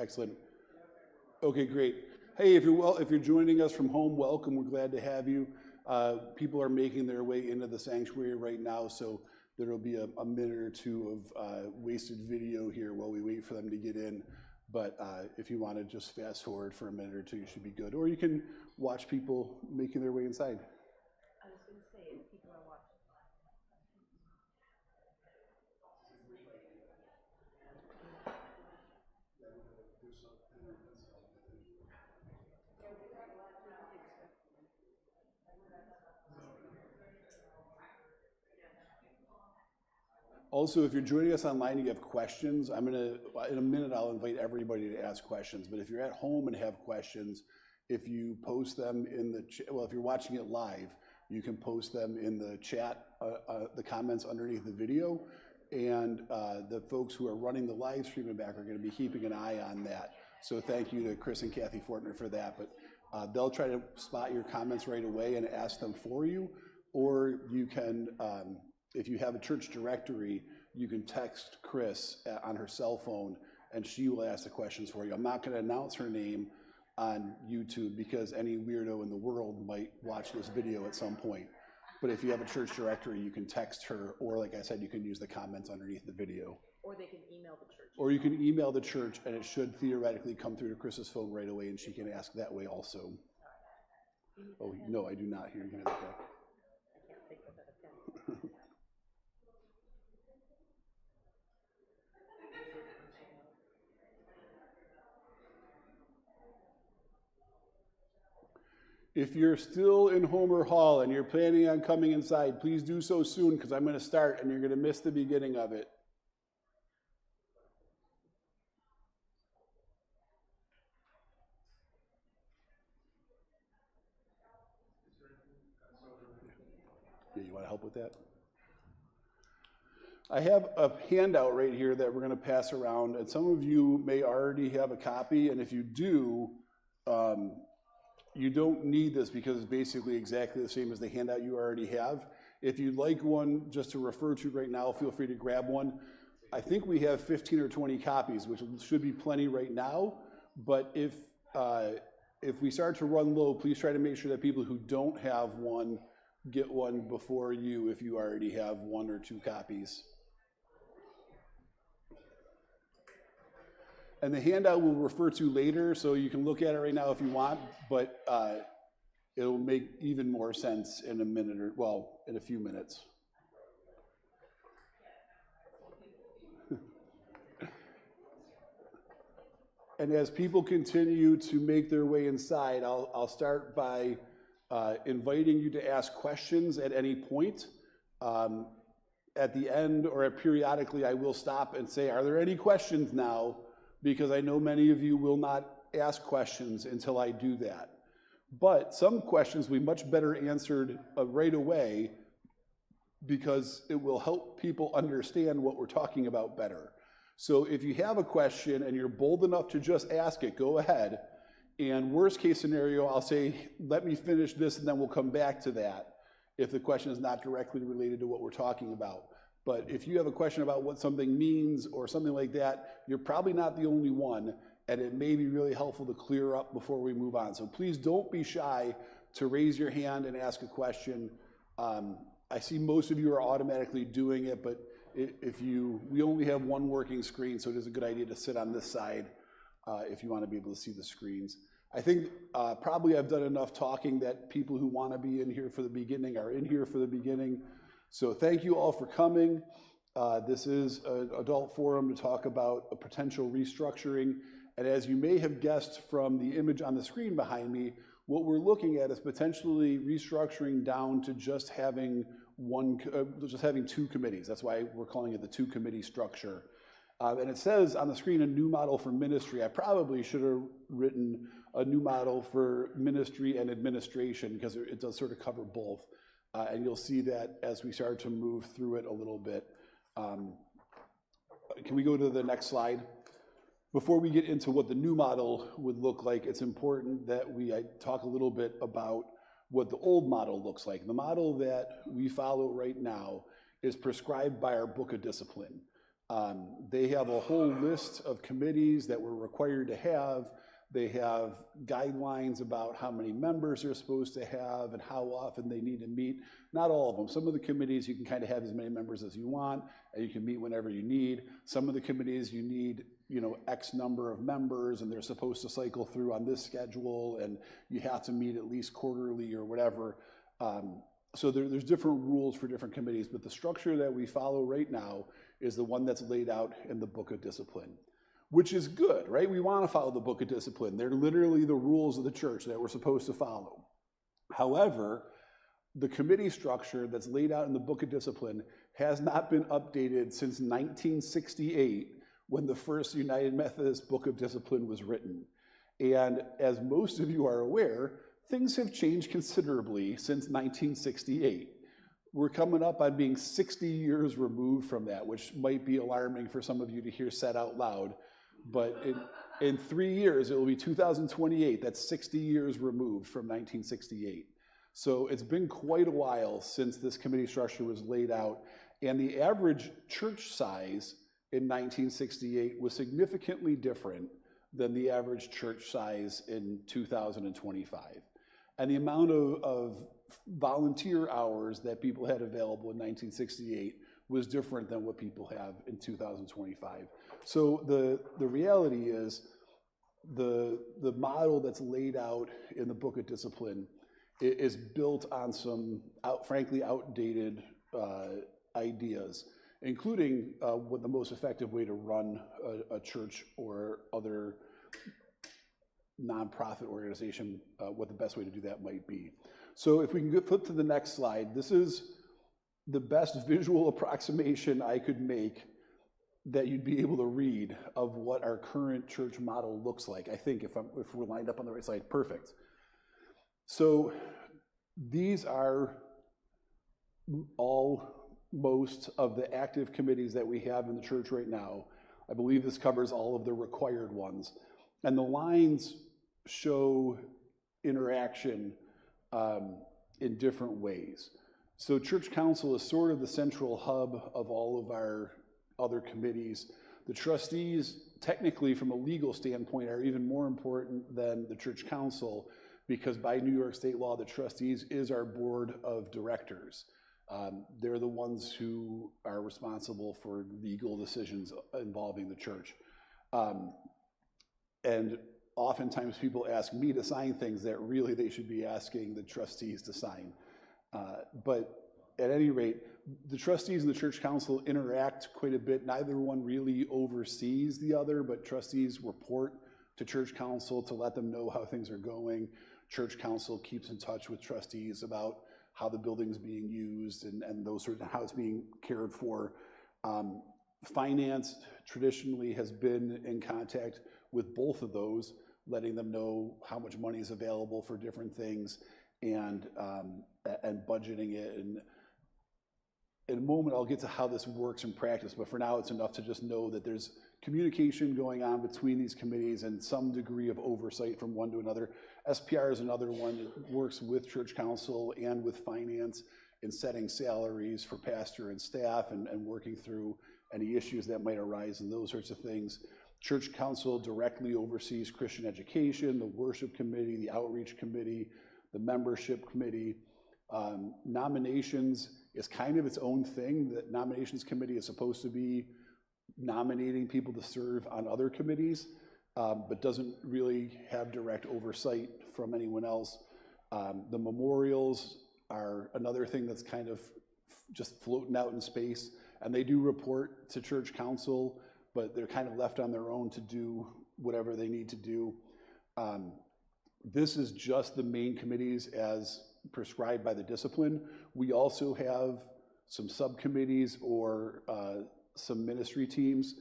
Excellent. Okay, great. Hey, if you're joining us from home, welcome. We're glad to have you. People are making their way into the sanctuary right now, so there will be a minute or two of wasted video here while we wait for them to get in. But if you want to just fast forward for a minute or two, you should be good. Or you can watch people making their way inside. I was going to say, if people are watching. Also, if you're joining us online and you have questions, in a minute, I'll invite everybody to ask questions. But if you're at home and have questions, if you post them in the if you're watching it live, you can post them in the chat, the comments underneath the video, and the folks who are running the live stream in back are going to be keeping an eye on that. So thank you to Chris and Kathy Fortner for that. But they'll try to spot your comments right away and ask them for you, or you can. If you have a church directory, you can text Chris on her cell phone, and she will ask the questions for you. I'm not going to announce her name on YouTube because any weirdo in the world might watch this video at some point. But if you have a church directory, you can text her, or like I said, you can use the comments underneath the video. Or they can email the church. Or you can email the church, and it should theoretically come through to Chris's phone right away, and she can ask that way also. Oh, no, I do not hear you. I can't think of it again. If you're still in Homer Hall and you're planning on coming inside, please do so soon because I'm going to start and you're going to miss the beginning of it. Yeah, you want to help with that? I have a handout right here that we're going to pass around, and some of you may already have a copy, and if you do, you don't need this because it's basically exactly the same as the handout you already have. If you'd like one just to refer to right now, feel free to grab one. I think we have 15 or 20 copies, which should be plenty right now, but if we start to run low, please try to make sure that people who don't have one get one before you if you already have 1 or 2 copies. And the handout we'll refer to later, so you can look at it right now if you want, but it'll make even more sense in a minute or, well, in a few minutes. And as people continue to make their way inside, I'll start by inviting you to ask questions at any point. At the end or periodically, I will stop and say, are there any questions now? Because I know many of you will not ask questions until I do that. But some questions will be much better answered right away because it will help people understand what we're talking about better. So if you have a question and you're bold enough to just ask it, go ahead. And worst case scenario, I'll say, let me finish this and then we'll come back to that if the question is not directly related to what we're talking about. But if you have a question about what something means or something like that, you're probably not the only one, and it may be really helpful to clear up before we move on. So please don't be shy to raise your hand and ask a question. I see most of you are automatically doing it, but we only have one working screen, so it is a good idea to sit on this side if you want to be able to see the screens. I think probably I've done enough talking that people who want to be in here for the beginning are in here for the beginning. So thank you all for coming. This is an adult forum to talk about a potential restructuring. And as you may have guessed from the image on the screen behind me, what we're looking at is potentially restructuring down to just having two committees. That's why we're calling it the 2-committee structure. And it says on the screen, a new model for ministry. I probably should have written a new model for ministry and administration because it does sort of cover both. And you'll see that as we start to move through it a little bit. Can we go to the next slide? Before we get into what the new model would look like, it's important that I talk a little bit about what the old model looks like. The model that we follow right now is prescribed by our Book of Discipline. They have a whole list of committees that we're required to have. They have guidelines about how many members they're supposed to have and how often they need to meet. Not all of them. Some of the committees you can kind of have as many members as you want, and you can meet whenever you need. Some of the committees you need, X number of members, and they're supposed to cycle through on this schedule, and you have to meet at least quarterly or whatever. So there's different rules for different committees, but the structure that we follow right now is the one that's laid out in the Book of Discipline, which is good, right? We want to follow the Book of Discipline. They're literally the rules of the church that we're supposed to follow. However, the committee structure that's laid out in the Book of Discipline has not been updated since 1968, when the first United Methodist Book of Discipline was written. And as most of you are aware, things have changed considerably since 1968. We're coming up on being 60 years removed from that, which might be alarming for some of you to hear said out loud. But in 3 years, it will be 2028. That's 60 years removed from 1968. So it's been quite a while since this committee structure was laid out. And the average church size in 1968 was significantly different than the average church size in 2025. And the amount of volunteer hours that people had available in 1968 was different than what people have in 2025. So the reality is the model that's laid out in the Book of Discipline is built on some frankly outdated ideas, including what the most effective way to run a church or other nonprofit organization, what the best way to do that might be. So if we can flip to the next slide, this is the best visual approximation I could make that you'd be able to read of what our current church model looks like. I think if we're lined up on the right side, perfect. So these are most of the active committees that we have in the church right now. I believe this covers all of the required ones. And the lines show interaction in different ways. So church council is sort of the central hub of all of our other committees. The trustees, technically from a legal standpoint, are even more important than the church council, because by New York State law, the trustees is our board of directors. They're the ones who are responsible for legal decisions involving the church. And oftentimes people ask me to sign things that really they should be asking the trustees to sign. But at any rate, the trustees and the church council interact quite a bit. Neither one really oversees the other, but trustees report to church council to let them know how things are going. Church council keeps in touch with trustees about how the building's being used and those sorts of how it's being cared for. Finance traditionally has been in contact with both of those, letting them know how much money is available for different things and budgeting it. And in a moment, I'll get to how this works in practice, but for now, it's enough to just know that there's communication going on between these committees and some degree of oversight from one to another. SPR is another one that works with church council and with finance in setting salaries for pastor and staff and working through any issues that might arise and those sorts of things. Church council directly oversees Christian education, the worship committee, the outreach committee, the membership committee. Nominations is kind of its own thing. The nominations committee is supposed to be nominating people to serve on other committees, but doesn't really have direct oversight from anyone else. The memorials are another thing that's kind of just floating out in space, and they do report to church council, but they're kind of left on their own to do whatever they need to do. This is just the main committees as prescribed by the discipline. We also have some subcommittees or some ministry teams,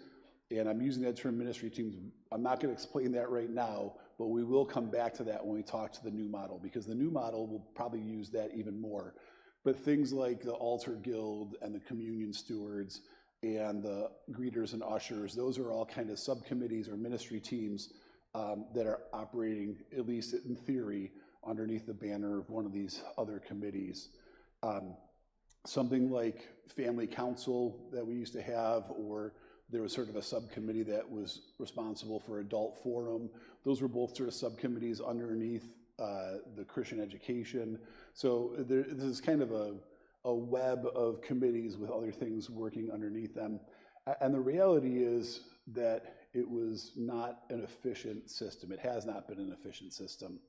and I'm using that term ministry teams. I'm not going to explain that right now, but we will come back to that when we talk to the new model, because the new model will probably use that even more. But things like the altar guild and the communion stewards and the greeters and ushers, those are all kind of subcommittees or ministry teams that are operating, at least in theory, underneath the banner of one of these other committees. Something like family council that we used to have, or There was sort of a subcommittee that was responsible for adult forum. Those were both sort of subcommittees underneath the Christian education. So this is kind of a web of committees with other things working underneath them. And the reality is that it was not an efficient system. It has not been an efficient system.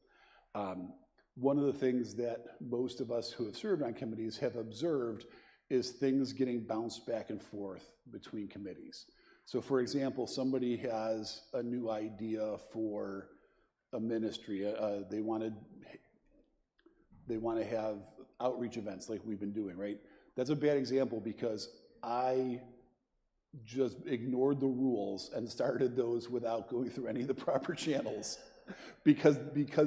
One of the things that most of us who have served on committees have observed is things getting bounced back and forth between committees. So for example, somebody has a new idea for a ministry. They want to have outreach events like we've been doing, right? That's a bad example because I just ignored the rules and started those without going through any of the proper channels because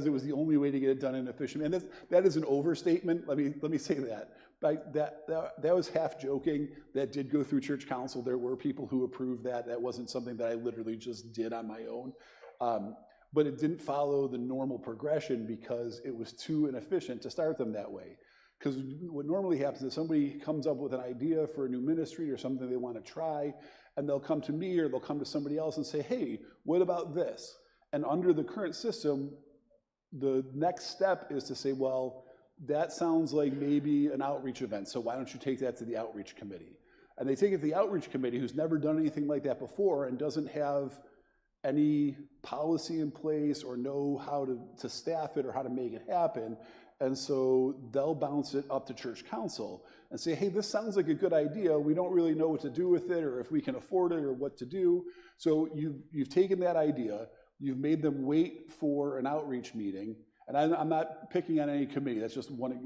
it was the only way to get it done in an efficient. And that is an overstatement. Let me say that. But that was half joking. That did go through church council. There were people who approved that. That wasn't something that I literally just did on my own. But it didn't follow the normal progression because it was too inefficient to start them that way. Because what normally happens is somebody comes up with an idea for a new ministry or something they want to try, and they'll come to me or they'll come to somebody else and say, hey, what about this? And under the current system, the next step is to say, well, that sounds like maybe an outreach event, so why don't you take that to the outreach committee? And they take it to the outreach committee, who's never done anything like that before and doesn't have any policy in place or know how to staff it or how to make it happen. And so they'll bounce it up to church council and say, hey, this sounds like a good idea. We don't really know what to do with it or if we can afford it or what to do. So you've taken that idea, you've made them wait for an outreach meeting. And I'm not picking on any committee, that's just one,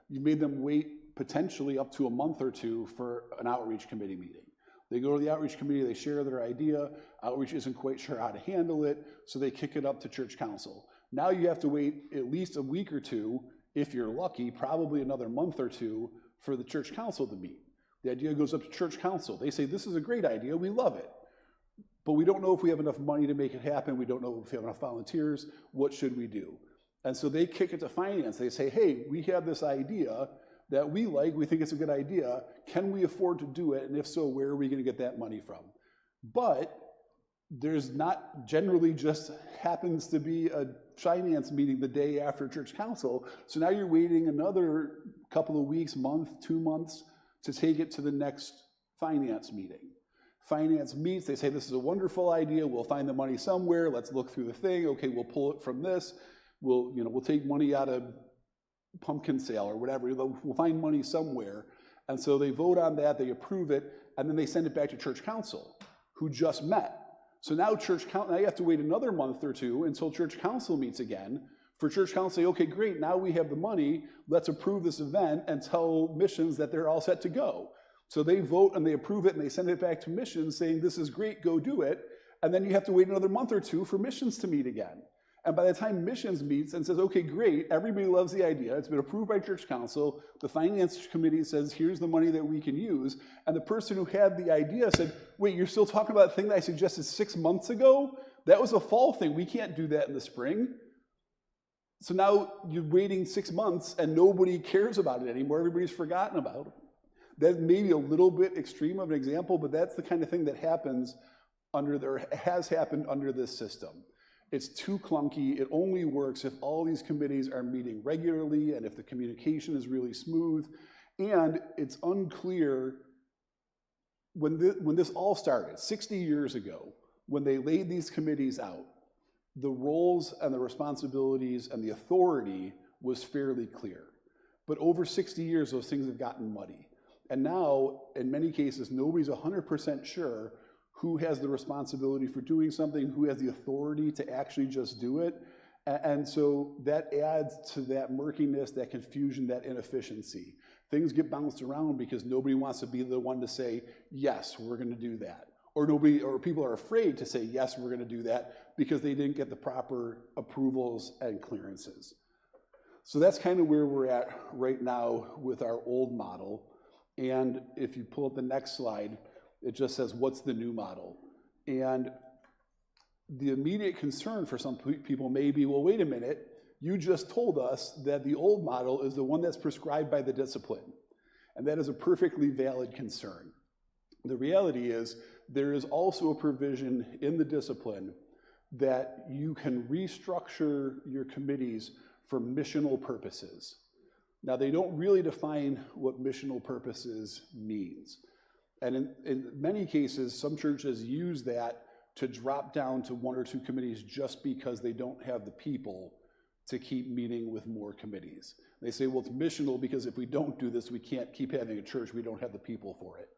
you made them wait potentially up to a month or two for an outreach committee meeting. They go to the outreach committee, they share their idea, outreach isn't quite sure how to handle it, so they kick it up to church council. Now you have to wait at least a week or two, if you're lucky, probably another month or two for the church council to meet. The idea goes up to church council. They say, this is a great idea, we love it. But we don't know if we have enough money to make it happen, we don't know if we have enough volunteers, what should we do? And so they kick it to finance. They say, hey, we have this idea that we like, we think it's a good idea, can we afford to do it? And if so, where are we gonna get that money from? But there's not generally just happens to be a finance meeting the day after church council. So now you're waiting another couple of weeks, month, 2 months to take it to the next finance meeting. Finance meets, they say, this is a wonderful idea, we'll find the money somewhere, let's look through the thing, okay, we'll pull it from this, we'll take money out of pumpkin sale or whatever, we'll find money somewhere. And so they vote on that, they approve it, and then they send it back to church council, who just met. So now now you have to wait another month or two until church council meets again, for church council to say, okay, great, now we have the money, let's approve this event and tell missions that they're all set to go. So they vote and they approve it and they send it back to missions saying, this is great, go do it. And then you have to wait another month or two for missions to meet again. And by the time missions meets and says, okay, great, everybody loves the idea, it's been approved by church council, the finance committee says, here's the money that we can use, and the person who had the idea said, wait, you're still talking about the thing that I suggested 6 months ago? That was a fall thing, we can't do that in the spring. So now you're waiting 6 months and nobody cares about it anymore, everybody's forgotten about it. That may be a little bit extreme of an example, but that's the kind of thing that happens has happened under this system. It's too clunky. It only works if all these committees are meeting regularly and if the communication is really smooth. And it's unclear when this all started, 60 years ago, when they laid these committees out, the roles and the responsibilities and the authority was fairly clear. But over 60 years, those things have gotten muddy. And now, in many cases, nobody's 100% sure who has the responsibility for doing something, who has the authority to actually just do it. And so that adds to that murkiness, that confusion, that inefficiency. Things get bounced around because nobody wants to be the one to say, yes, we're gonna do that. Or people are afraid to say, yes, we're gonna do that because they didn't get the proper approvals and clearances. So that's kind of where we're at right now with our old model. And if you pull up the next slide, it just says, what's the new model? And the immediate concern for some people may be, well, wait a minute, you just told us that the old model is the one that's prescribed by the discipline. And that is a perfectly valid concern. The reality is there is also a provision in the discipline that you can restructure your committees for missional purposes. Now, they don't really define what missional purposes means. And in many cases, some churches use that to drop down to 1 or 2 committees just because they don't have the people to keep meeting with more committees. They say, well, it's missional because if we don't do this, we can't keep having a church. We don't have the people for it.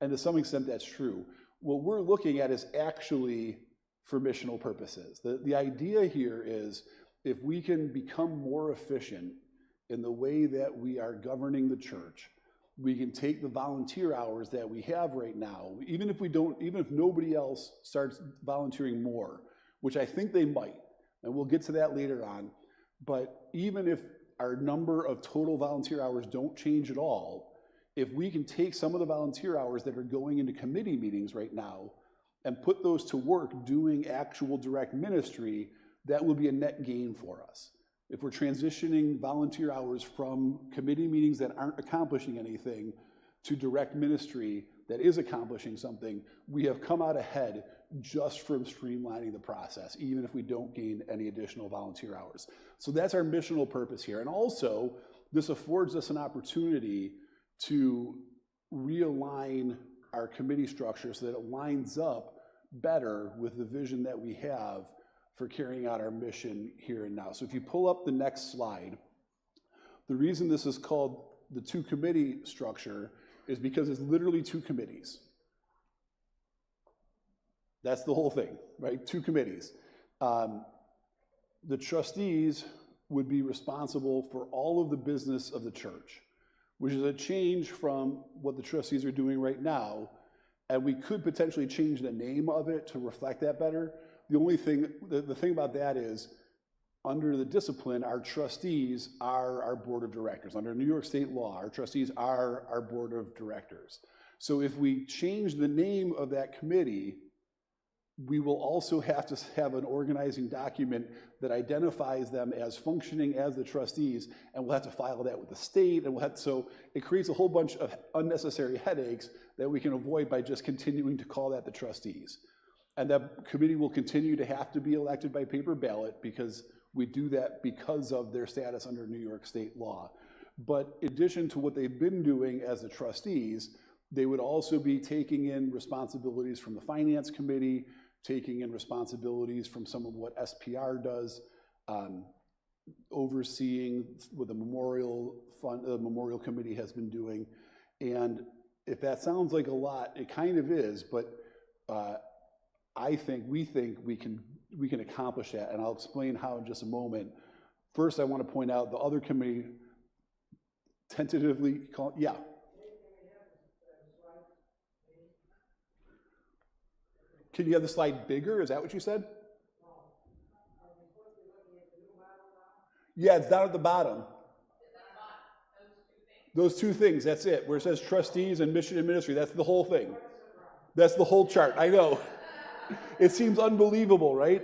And to some extent, that's true. What we're looking at is actually for missional purposes. The idea here is if we can become more efficient in the way that we are governing the church, we can take the volunteer hours that we have right now, even if nobody else starts volunteering more, which I think they might, and we'll get to that later on, but even if our number of total volunteer hours don't change at all, if we can take some of the volunteer hours that are going into committee meetings right now and put those to work doing actual direct ministry, that will be a net gain for us. If we're transitioning volunteer hours from committee meetings that aren't accomplishing anything to direct ministry that is accomplishing something, we have come out ahead just from streamlining the process, even if we don't gain any additional volunteer hours. So that's our missional purpose here. And also, this affords us an opportunity to realign our committee structure so that it lines up better with the vision that we have for carrying out our mission here and now. So if you pull up the next slide, the reason this is called the 2 committee structure is because it's literally 2 committees. That's the whole thing, right? 2 committees. The trustees would be responsible for all of the business of the church, which is a change from what the trustees are doing right now, and we could potentially change the name of it to reflect that better. The only thing, the thing about that is, under the discipline, our trustees are our board of directors. Under New York State law, our trustees are our board of directors. So if we change the name of that committee, we will also have to have an organizing document that identifies them as functioning as the trustees, and we'll have to file that with the state, and so it creates a whole bunch of unnecessary headaches that we can avoid by just continuing to call that the trustees. And that committee will continue to have to be elected by paper ballot because we do that because of their status under New York State law. But in addition to what they've been doing as the trustees, they would also be taking in responsibilities from the finance committee, taking in responsibilities from some of what SPR does, overseeing what the Memorial Fund, the Memorial Committee has been doing. And if that sounds like a lot, it kind of is, but we think we can accomplish that, and I'll explain how in just a moment. First, I want to point out the other committee tentatively called, yeah. Can you have the slide bigger? Is that what you said? Yeah, it's down at the bottom. Those 2 things, that's it. Where it says trustees and mission and ministry, that's the whole thing. That's the whole chart, I know. It seems unbelievable, right?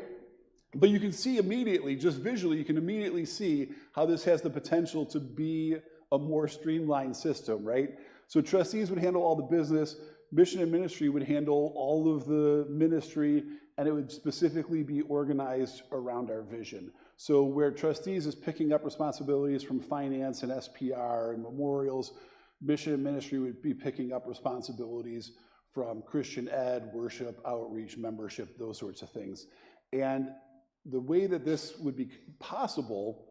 But you can see immediately, just visually, you can immediately see how this has the potential to be a more streamlined system, right? So trustees would handle all the business, mission and ministry would handle all of the ministry, and it would specifically be organized around our vision. So where trustees is picking up responsibilities from finance and SPR and memorials, mission and ministry would be picking up responsibilities from Christian ed, worship, outreach, membership, those sorts of things. And the way that this would be possible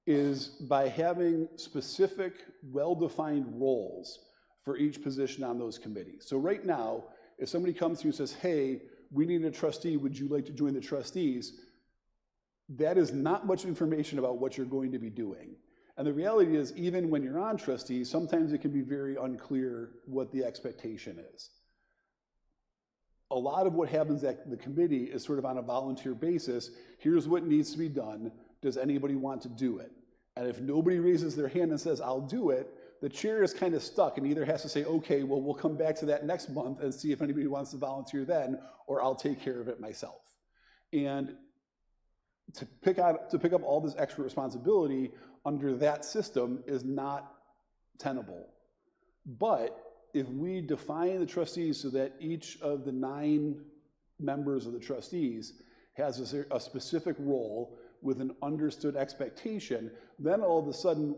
is by having specific, well-defined roles for each position on those committees. So right now, if somebody comes to you and says, hey, we need a trustee, would you like to join the trustees? That is not much information about what you're going to be doing. And the reality is, even when you're on trustees, sometimes it can be very unclear what the expectation is. A lot of what happens at the committee is sort of on a volunteer basis. Here's what needs to be done. Does anybody want to do it? And if nobody raises their hand and says, I'll do it, the chair is kind of stuck and either has to say, okay, well, we'll come back to that next month and see if anybody wants to volunteer then, or I'll take care of it myself. And to pick up all this extra responsibility under that system is not tenable. But if we define the trustees so that each of the 9 members of the trustees has a specific role with an understood expectation, then all of a sudden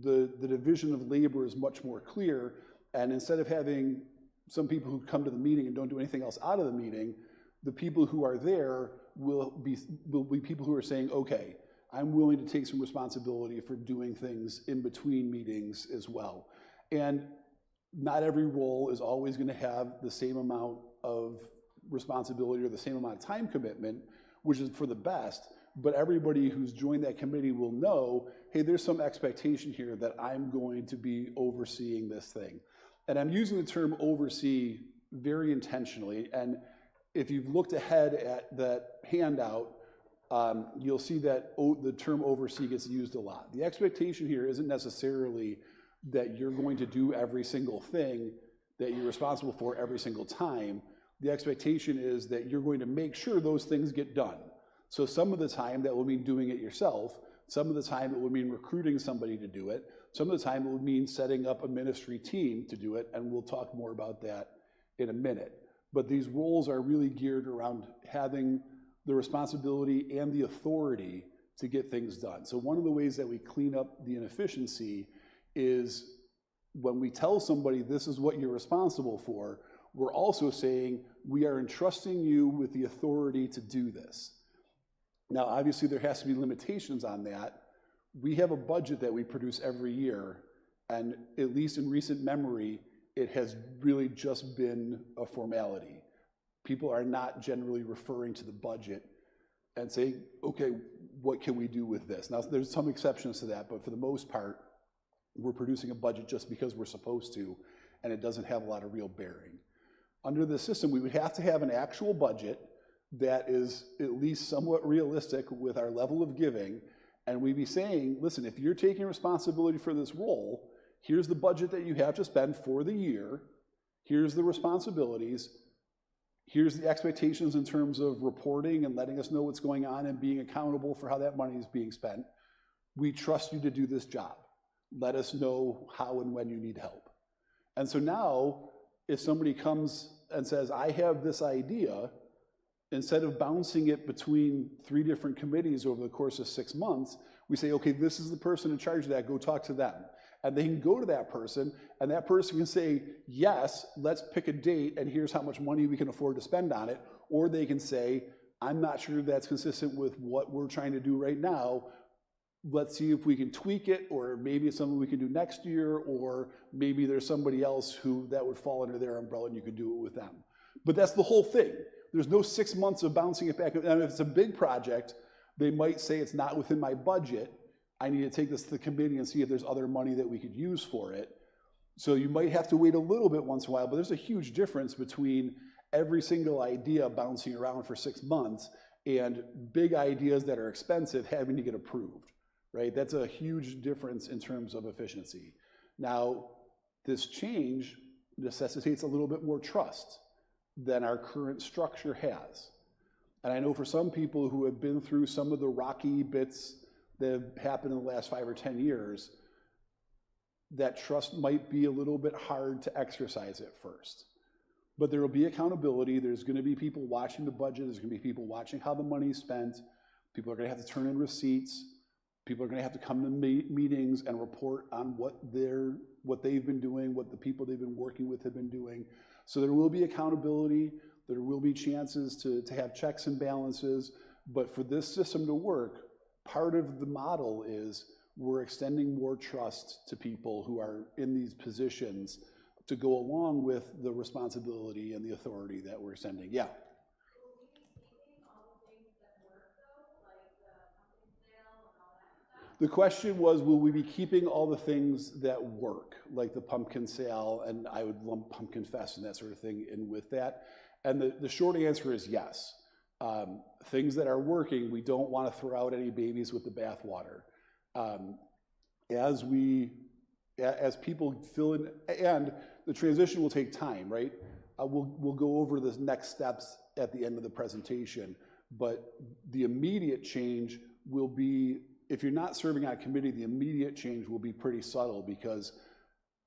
the division of labor is much more clear. And instead of having some people who come to the meeting and don't do anything else out of the meeting, the people who are there will be people who are saying, okay, I'm willing to take some responsibility for doing things in between meetings as well. And not every role is always going to have the same amount of responsibility or the same amount of time commitment, which is for the best, but everybody who's joined that committee will know, hey, there's some expectation here that I'm going to be overseeing this thing. And I'm using the term oversee very intentionally, and if you've looked ahead at that handout, you'll see that the term oversee gets used a lot. The expectation here isn't necessarily that you're going to do every single thing that you're responsible for every single time. The expectation is that you're going to make sure those things get done. So some of the time that will mean doing it yourself, some of the time it will mean recruiting somebody to do it, some of the time it will mean setting up a ministry team to do it, and we'll talk more about that in a minute. But these roles are really geared around having the responsibility and the authority to get things done. So one of the ways that we clean up the inefficiency is when we tell somebody this is what you're responsible for, we're also saying we are entrusting you with the authority to do this. Now, obviously there has to be limitations on that. We have a budget that we produce every year, and at least in recent memory, it has really just been a formality. People are not generally referring to the budget and saying, okay, what can we do with this? Now, there's some exceptions to that, but for the most part, we're producing a budget just because we're supposed to, and it doesn't have a lot of real bearing. Under the system, we would have to have an actual budget that is at least somewhat realistic with our level of giving, and we'd be saying, listen, if you're taking responsibility for this role, here's the budget that you have to spend for the year, here's the responsibilities, here's the expectations in terms of reporting and letting us know what's going on and being accountable for how that money is being spent. We trust you to do this job. Let us know how and when you need help. And so now, if somebody comes and says, I have this idea, instead of bouncing it between 3 different committees over the course of 6 months, we say, okay, this is the person in charge of that, go talk to them. And they can go to that person, and that person can say, yes, let's pick a date, and here's how much money we can afford to spend on it. Or they can say, I'm not sure that's consistent with what we're trying to do right now. Let's see if we can tweak it, or maybe it's something we can do next year, or maybe there's somebody else who that would fall under their umbrella and you could do it with them. But that's the whole thing. There's no 6 months of bouncing it back. And if it's a big project, they might say it's not within my budget. I need to take this to the committee and see if there's other money that we could use for it. So you might have to wait a little bit once in a while, but there's a huge difference between every single idea bouncing around for 6 months and big ideas that are expensive having to get approved, right? That's a huge difference in terms of efficiency. Now, this change necessitates a little bit more trust than our current structure has. And I know for some people who have been through some of the rocky bits that have happened in the last 5 or 10 years, that trust might be a little bit hard to exercise at first. But there will be accountability. There's going to be people watching the budget. There's going to be people watching how the money's spent. People are going to have to turn in receipts. People are going to have to come to meetings and report on what they've been doing, what the people they've been working with have been doing. So there will be accountability. There will be chances to have checks and balances. But for this system to work, part of the model is we're extending more trust to people who are in these positions to go along with the responsibility and the authority that we're extending. Yeah. The question was, will we be keeping all the things that work, like the pumpkin sale, and I would lump Pumpkin Fest and that sort of thing in with that? And the short answer is yes. Things that are working, we don't want to throw out any babies with the bathwater. As people fill in, and the transition will take time, right? We'll go over the next steps at the end of the presentation, but the immediate change will be, if you're not serving on a committee, the immediate change will be pretty subtle because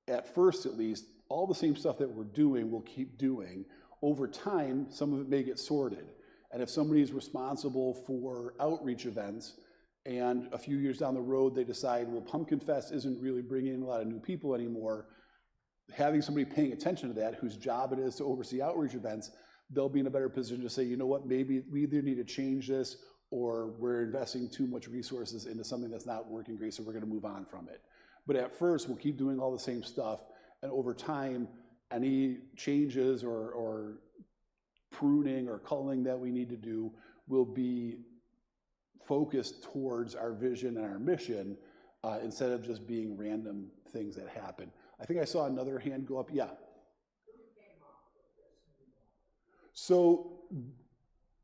at first, at least, all the same stuff that we're doing, we'll keep doing. Over time, some of it may get sorted. And if somebody is responsible for outreach events, and a few years down the road they decide, well, Pumpkin Fest isn't really bringing in a lot of new people anymore, having somebody paying attention to that, whose job it is to oversee outreach events, they'll be in a better position to say, you know what, maybe we either need to change this, or we're investing too much resources into something that's not working great, so we're gonna move on from it. But at first, we'll keep doing all the same stuff, and over time, any changes or pruning or culling that we need to do will be focused towards our vision and our mission, instead of just being random things that happen. I think I saw another hand go up. Yeah. So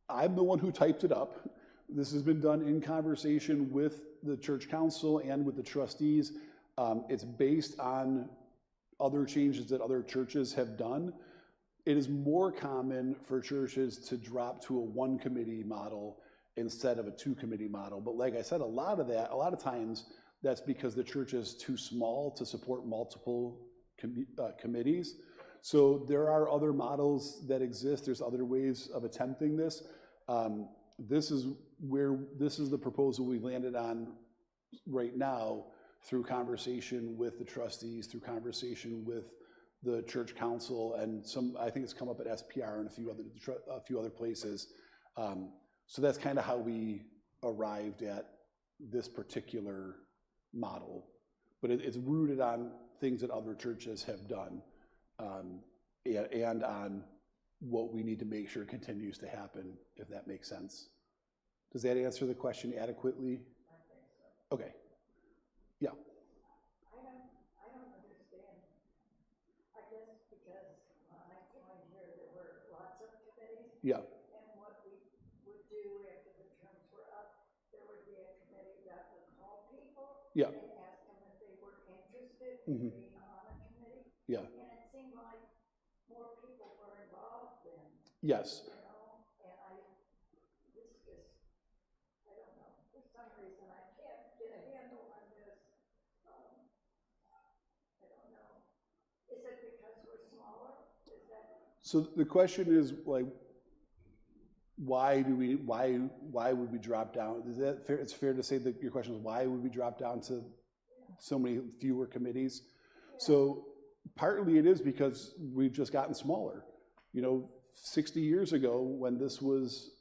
I'm the one who typed it up. This has been done in conversation with the church council and with the trustees. It's based on other changes that other churches have done. It is more common for churches to drop to a one committee model instead of a two committee model. But like I said, a lot of times that's because the church is too small to support multiple committees. So there are other models that exist. There's other ways of attempting this. This is the proposal we landed on right now through conversation with the trustees, through conversation with the church council, and I think it's come up at SPR and a few other places. So that's kind of how we arrived at this particular model, but it's rooted on things that other churches have done, and on what we need to make sure continues to happen, if that makes sense. Does that answer the question adequately? I think so. Okay. Yeah. I don't understand. I guess because when I joined here, there were lots of committees. Yeah. And what we would do after the terms were up, there would be a committee that would call people. Yeah. And ask them if they were interested in being on a committee. Yeah. And it seemed like more people were involved then. Yes. You know, and this just, I don't know, for some reason I can't get a handle on this. I don't know. Is it because we're smaller? Is that? So the question is, like, why would we drop down? Is that fair? It's fair to say that your question is, why would we drop down to so many fewer committees? Yeah. So partly it is because we've just gotten smaller. 60 years ago when this was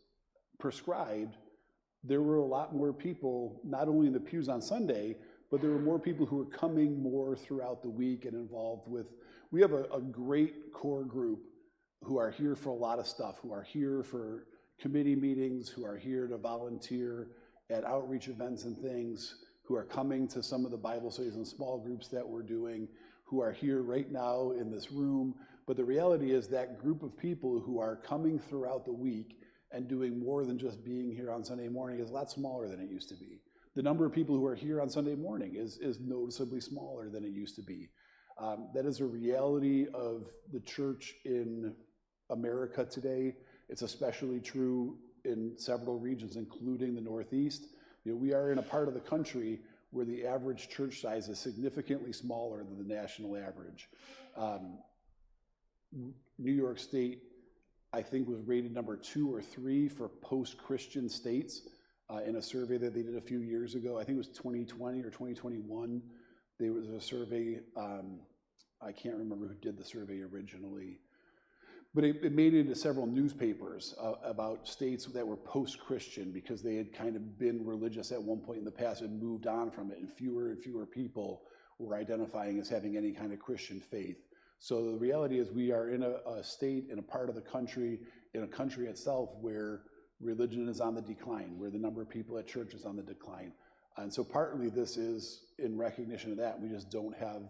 prescribed, there were a lot more people, not only in the pews on Sunday, but there were more people who were coming more throughout the week and involved with, we have a great core group who are here for a lot of stuff, who are here for committee meetings, who are here to volunteer at outreach events and things, who are coming to some of the Bible studies and small groups that we're doing, who are here right now in this room. But the reality is that group of people who are coming throughout the week and doing more than just being here on Sunday morning is a lot smaller than it used to be. The number of people who are here on Sunday morning is noticeably smaller than it used to be. That is a reality of the church in America today. It's especially true in several regions, including the Northeast. We are in a part of the country where the average church size is significantly smaller than the national average. New York State, I think, was rated number 2 or 3 for post-Christian states in a survey that they did a few years ago. I think it was 2020 or 2021. There was a survey, I can't remember who did the survey originally, but it made it into several newspapers about states that were post-Christian because they had kind of been religious at one point in the past and moved on from it, and fewer people were identifying as having any kind of Christian faith. So the reality is we are in a state, in a part of the country, in a country itself where religion is on the decline, where the number of people at church is on the decline. And so partly this is in recognition of that. We just don't have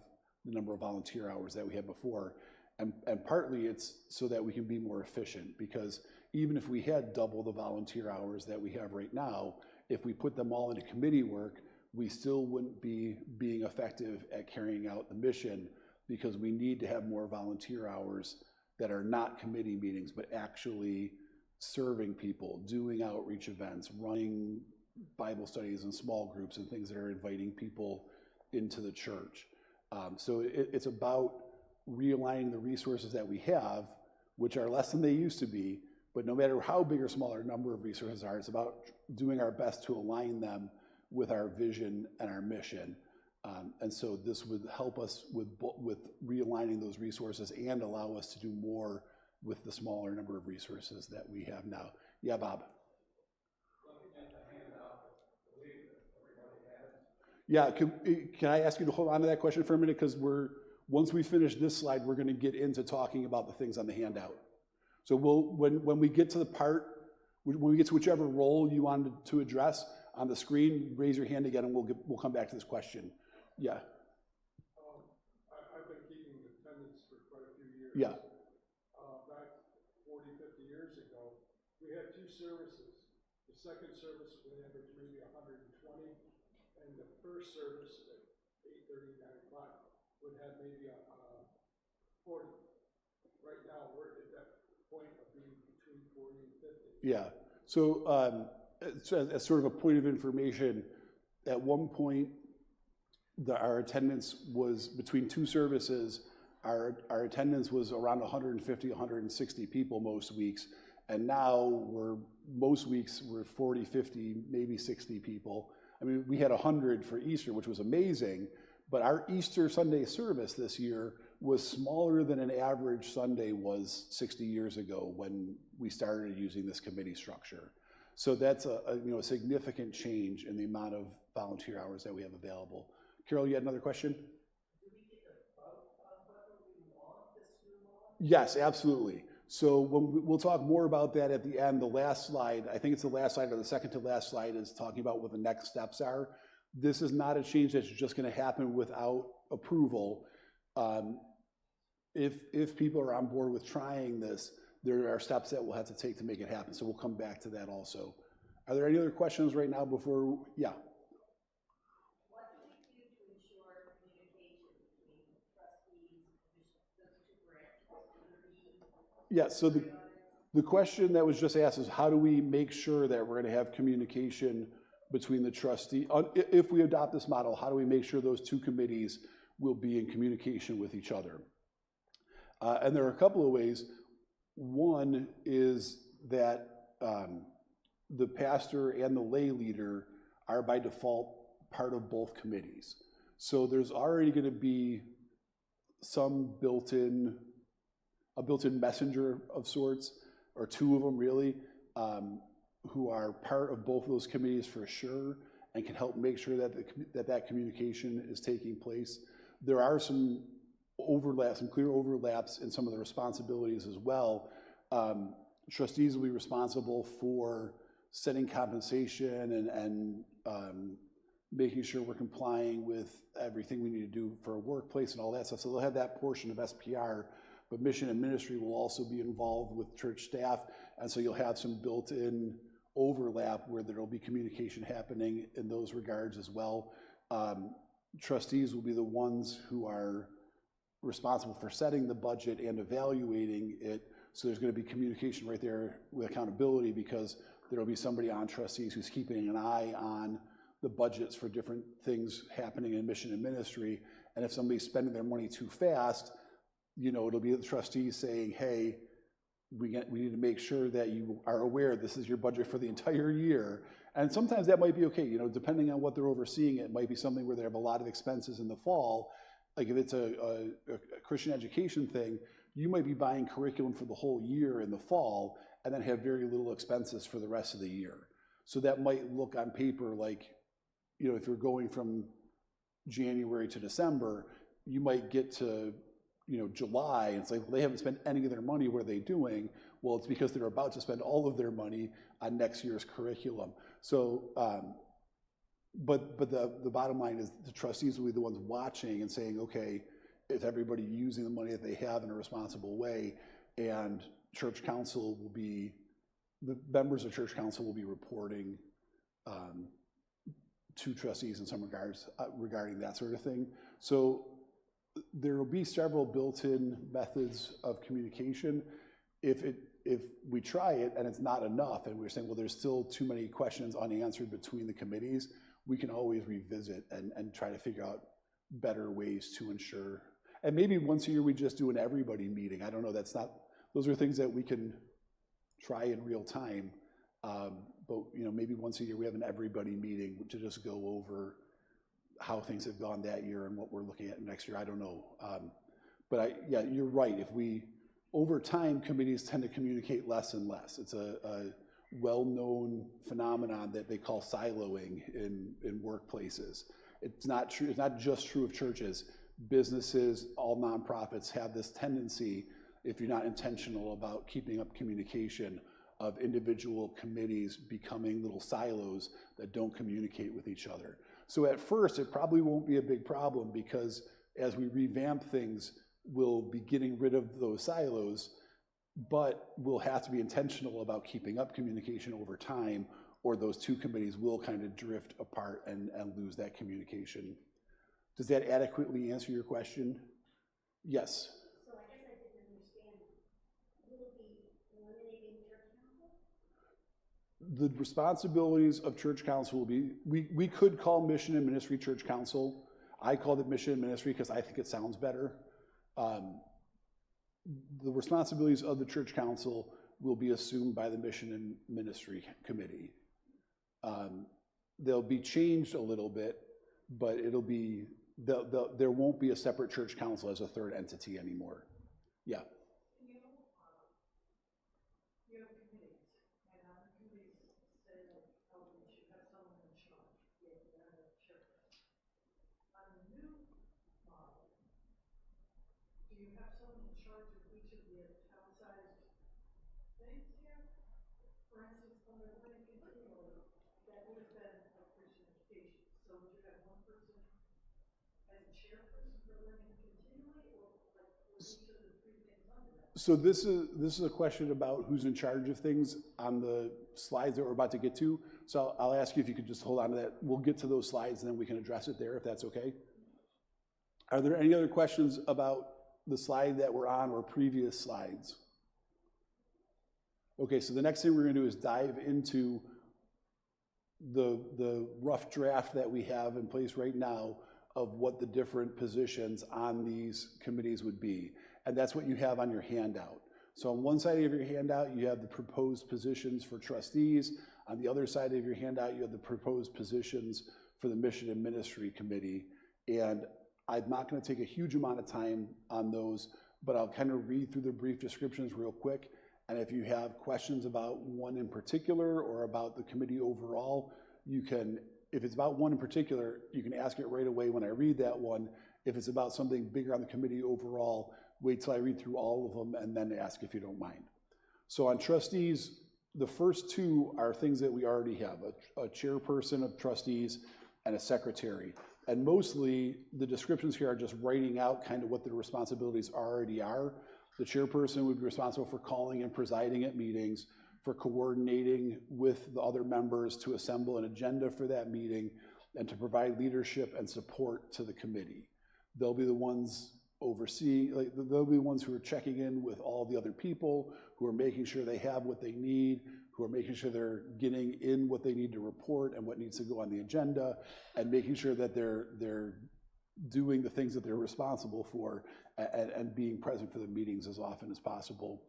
the number of volunteer hours that we had before. And partly it's so that we can be more efficient, because even if we had double the volunteer hours that we have right now, if we put them all into committee work, we still wouldn't be being effective at carrying out the mission, because we need to have more volunteer hours that are not committee meetings, but actually serving people, doing outreach events, running Bible studies and small groups and things that are inviting people into the church. So it's about realigning the resources that we have, which are less than they used to be, but no matter how big or small our number of resources are, it's about doing our best to align them with our vision and our mission. And so this would help us with realigning those resources and allow us to do more with the smaller number of resources that we have now. Yeah, Bob? Yeah, can I ask you to hold on to that question for a minute? Because once we finish this slide, we're gonna get into talking about the things on the handout. So when we get to the part, when we get to whichever role you wanted to address on the screen, raise your hand again and we'll come back to this question. Yeah. I've been keeping attendance for quite a few years. Yeah. Back 40, 50 years ago, we had two services. The second service would average maybe 120, and the first service at 8:30, 9 o'clock would have maybe 40. Right now, we're at that point of being between 40 and 50. Yeah. So as sort of a point of information, at one point, our attendance was between two services. Our attendance was around 150, 160 people most weeks, and now most weeks we're 40, 50, maybe 60 people. I mean, we had 100 for Easter, which was amazing, but our Easter Sunday service this year was smaller than an average Sunday was 60 years ago when we started using this committee structure. So that's a significant change in the amount of volunteer hours that we have available. Carol, you had another question? Do we get to vote on whether we want this new law? Yes, absolutely. So we'll talk more about that at the end. The last slide, I think it's the last slide or the second to last slide, is talking about what the next steps are. This is not a change that's just going to happen without approval. If people are on board with trying this, there are steps that we'll have to take to make it happen. So we'll come back to that also. Are there any other questions right now before? Yeah. What do we do to ensure communication between trustees, those two branches? Yeah, so the question that was just asked is how do we make sure that we're going to have communication between the trustee, if we adopt this model, how do we make sure those two committees will be in communication with each other? And there are a couple of ways. One is that the pastor and the lay leader are by default part of both committees. So there's already going to be some built-in messenger of sorts, or two of them really, who are part of both of those committees for sure and can help make sure that that communication is taking place. There are some clear overlaps in some of the responsibilities as well. Trustees will be responsible for setting compensation and making sure we're complying with everything we need to do for a workplace and all that stuff. So they'll have that portion of SPR, but mission and ministry will also be involved with church staff. And so you'll have some built-in overlap where there'll be communication happening in those regards as well. Trustees will be the ones who are responsible for setting the budget and evaluating it. So there's going to be communication right there with accountability, because there'll be somebody on trustees who's keeping an eye on the budgets for different things happening in mission and ministry. And if somebody's spending their money too fast, it'll be the trustees saying, hey, we need to make sure that you are aware this is your budget for the entire year. And sometimes that might be okay, depending on what they're overseeing. It might be something where they have a lot of expenses in the fall. Like if it's a Christian education thing, you might be buying curriculum for the whole year in the fall and then have very little expenses for the rest of the year. So that might look on paper like, if you're going from January to December, you might get to July, and it's like, well, they haven't spent any of their money. What are they doing? Well, it's because they're about to spend all of their money on next year's curriculum. So, but the bottom line is the trustees will be the ones watching and saying, okay, is everybody using the money that they have in a responsible way? And church council the members of church council will be reporting to trustees in some regards regarding that sort of thing. So there will be several built-in methods of communication. If we try it and it's not enough, and we're saying, well, there's still too many questions unanswered between the committees, we can always revisit and try to figure out better ways to ensure. And maybe once a year we just do an everybody meeting. I don't know, that's not, those are things that we can try in real time. But maybe once a year we have an everybody meeting to just go over how things have gone that year and what we're looking at next year. I don't know. But yeah, you're right. If we, over time, committees tend to communicate less and less. It's a well-known phenomenon that they call siloing in workplaces. It's not true. It's not just true of churches. Businesses, all nonprofits have this tendency, if you're not intentional about keeping up communication, of individual committees becoming little silos that don't communicate with each other. So at first, it probably won't be a big problem because as we revamp things, we'll be getting rid of those silos, but we'll have to be intentional about keeping up communication over time, or those two committees will kind of drift apart and lose that communication. Does that adequately answer your question? Yes. So I guess I didn't understand, will it be eliminating church council? The responsibilities of church council will be, we could call mission and ministry church council. I called it mission and ministry because I think it sounds better. The responsibilities of the church council will be assumed by the mission and ministry committee. They'll be changed a little bit, but it'll be, there won't be a separate church council as a third entity anymore. Yeah. You have committees, and on the committees say, oh, we should have someone in charge, yeah, the chairperson. On the new model, do you have someone in charge of each of the italicized things here? For instance, on the learning continuum, that would have been a Christian education. So would you have one person as a chairperson for learning continually, or like for each of the three things under that? So this is a question about who's in charge of things on the slides that we're about to get to. So I'll ask you if you could just hold on to that. We'll get to those slides and then we can address it there if that's okay. Are there any other questions about the slide that we're on or previous slides? Okay, so the next thing we're going to do is dive into the rough draft that we have in place right now of what the different positions on these committees would be. And that's what you have on your handout. So on one side of your handout, you have the proposed positions for trustees. On the other side of your handout, you have the proposed positions for the Mission and Ministry Committee. And I'm not going to take a huge amount of time on those, but I'll kind of read through the brief descriptions real quick. And if you have questions about one in particular or about the committee overall, you can, if it's about one in particular, you can ask it right away when I read that one. If it's about something bigger on the committee overall, wait till I read through all of them and then ask if you don't mind. So on trustees, the first two are things that we already have, a chairperson of trustees and a secretary. And mostly the descriptions here are just writing out kind of what the responsibilities already are. The chairperson would be responsible for calling and presiding at meetings, for coordinating with the other members to assemble an agenda for that meeting, and to provide leadership and support to the committee. They'll be the ones overseeing, like, they'll be the ones who are checking in with all the other people, who are making sure they have what they need, who are making sure they're getting in what they need to report and what needs to go on the agenda, and making sure that they're doing the things that they're responsible for and being present for the meetings as often as possible.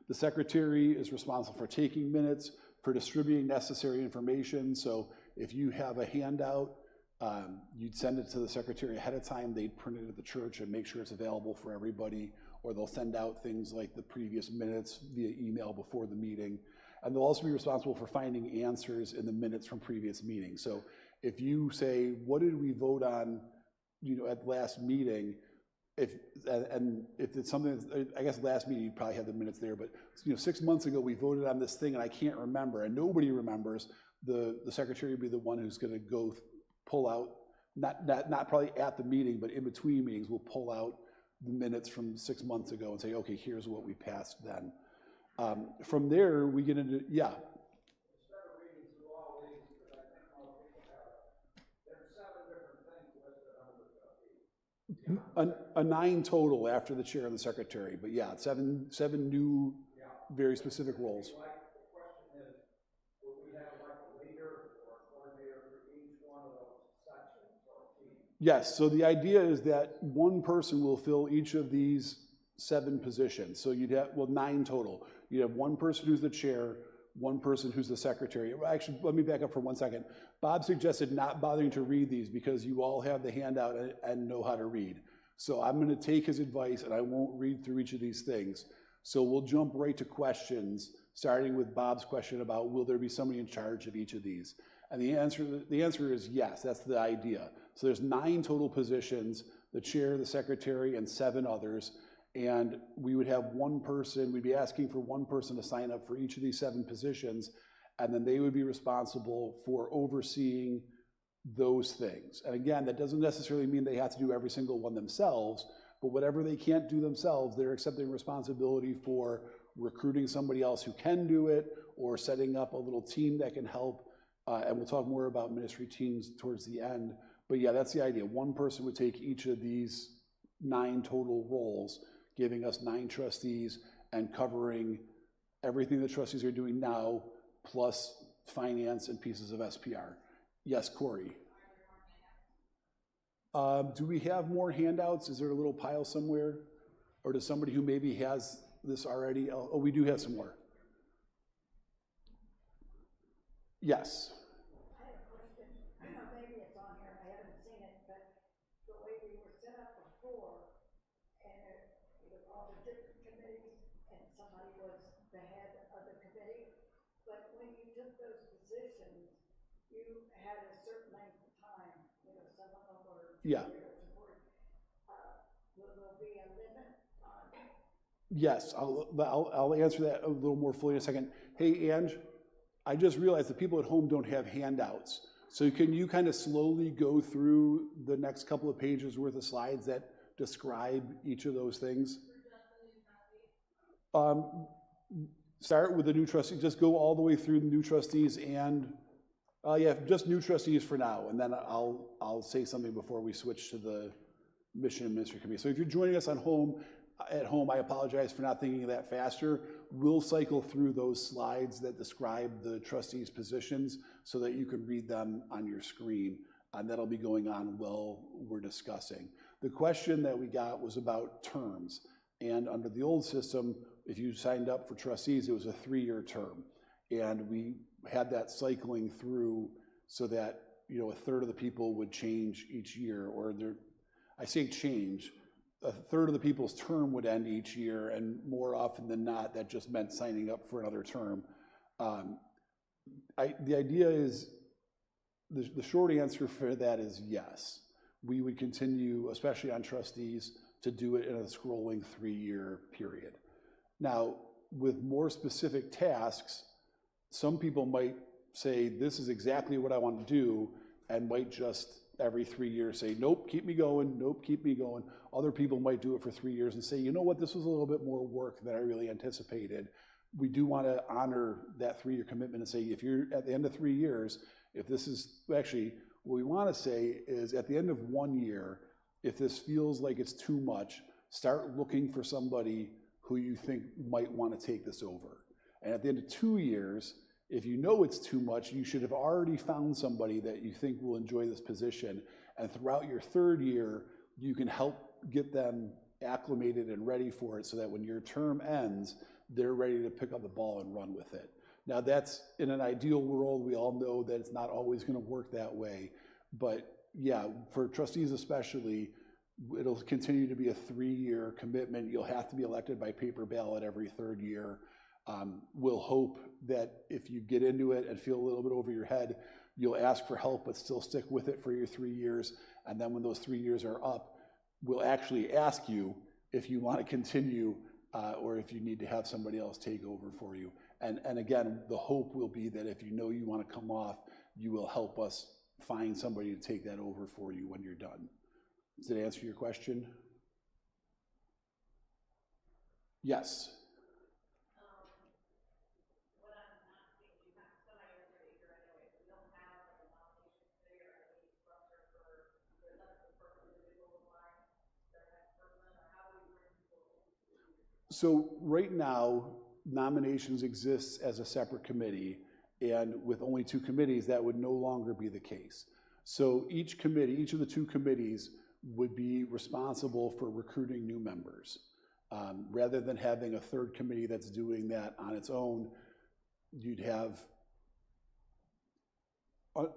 The secretary is responsible for taking minutes, for distributing necessary information. So if you have a handout, you'd send it to the secretary ahead of time, they'd print it at the church and make sure it's available for everybody, or they'll send out things like the previous minutes via email before the meeting. And they'll also be responsible for finding answers in the minutes from previous meetings. So if you say, what did we vote on, at last meeting, if it's something that's, I guess last meeting you probably had the minutes there, but 6 months ago we voted on this thing and I can't remember, and nobody remembers, the secretary would be the one who's going to go pull out, not probably at the meeting, but in between meetings, we'll pull out the minutes from 6 months ago and say, okay, here's what we passed then. From there, we get into, yeah. Instead of reading through all these, because I think most people have, there's 7 different things listed under the trustee. A 9 total after the chair and the secretary, but yeah, seven new, very specific roles. Like, the question is, would we have like a leader or a coordinator for each one of those sections or teams? Yes, so the idea is that one person will fill each of these 7 positions. So you'd have, well, 9 total. You'd have one person who's the chair, one person who's the secretary. Actually, let me back up for 1 second. Bob suggested not bothering to read these because you all have the handout and know how to read. So I'm gonna take his advice and I won't read through each of these things. So we'll jump right to questions, starting with Bob's question about will there be somebody in charge of each of these? And the answer is yes, that's the idea. So there's 9 total positions, the chair, the secretary, and 7 others. And we would have one person, we'd be asking for one person to sign up for each of these 7 positions, and then they would be responsible for overseeing those things. And again, that doesn't necessarily mean they have to do every single one themselves, but whatever they can't do themselves, they're accepting responsibility for recruiting somebody else who can do it, or setting up a little team that can help. And we'll talk more about ministry teams towards the end. But yeah, that's the idea. One person would take each of these 9 total roles, giving us 9 trustees and covering everything the trustees are doing now, plus finance and pieces of SPR. Yes, Corey. Do we have more handouts? Is there a little pile somewhere? Or does somebody who maybe has this already? Oh, we do have some more. Yes. I have a question, maybe it's on here, I haven't seen it, but the way we were set up before, and it was all the different committees, and somebody was the head of the committee, but when you took those positions, you had a certain length of time, you know, some of them were. Yeah. Will there be a limit on? Yes, I'll answer that a little more fully in a second. Hey, Ange, I just realized that people at home don't have handouts. So can you kind of slowly go through the next couple of pages worth of slides that describe each of those things? Start with the new trustee, just go all the way through the new trustees and, yeah, just new trustees for now. And then I'll say something before we switch to the mission and ministry committee. So if you're joining us at home, I apologize for not thinking of that faster. We'll cycle through those slides that describe the trustees' positions so that you can read them on your screen, and that'll be going on while we're discussing. The question that we got was about terms, and under the old system, if you signed up for trustees, it was a 3-year term, and we had that cycling through so that, you know, a third of the people would change each year, or I say change, a third of the people's term would end each year, and more often than not, that just meant signing up for another term. The idea is, the short answer for that is yes. We would continue, especially on trustees, to do it in a scrolling 3-year period. Now, with more specific tasks, some people might say, this is exactly what I want to do, and might just every 3 years say, nope, keep me going, nope, keep me going. Other people might do it for 3 years and say, you know what, this was a little bit more work than I really anticipated. We do want to honor that 3-year commitment and say, if you're at the end of 3 years, if this is, actually, what we want to say is at the end of 1 year, if this feels like it's too much, start looking for somebody who you think might want to take this over. And at the end of 2 years, if you know it's too much, you should have already found somebody that you think will enjoy this position. And throughout your 3rd year, you can help get them acclimated and ready for it so that when your term ends, they're ready to pick up the ball and run with it. Now that's, in an ideal world, we all know that it's not always going to work that way. But yeah, for trustees especially, it'll continue to be a 3-year commitment. You'll have to be elected by paper ballot every 3rd year. We'll hope that if you get into it and feel a little bit over your head, you'll ask for help but still stick with it for your 3 years. And then when those 3 years are up, we'll actually ask you if you want to continue or if you need to have somebody else take over for you. And again, the hope will be that if you know you want to come off, you will help us find somebody to take that over for you when you're done. Does that answer your question? Yes. So right now, nominations exist as a separate committee, and with only 2 committees, that would no longer be the case. So each committee, each of the two committees would be responsible for recruiting new members. Rather than having a third committee that's doing that on its own, you'd have,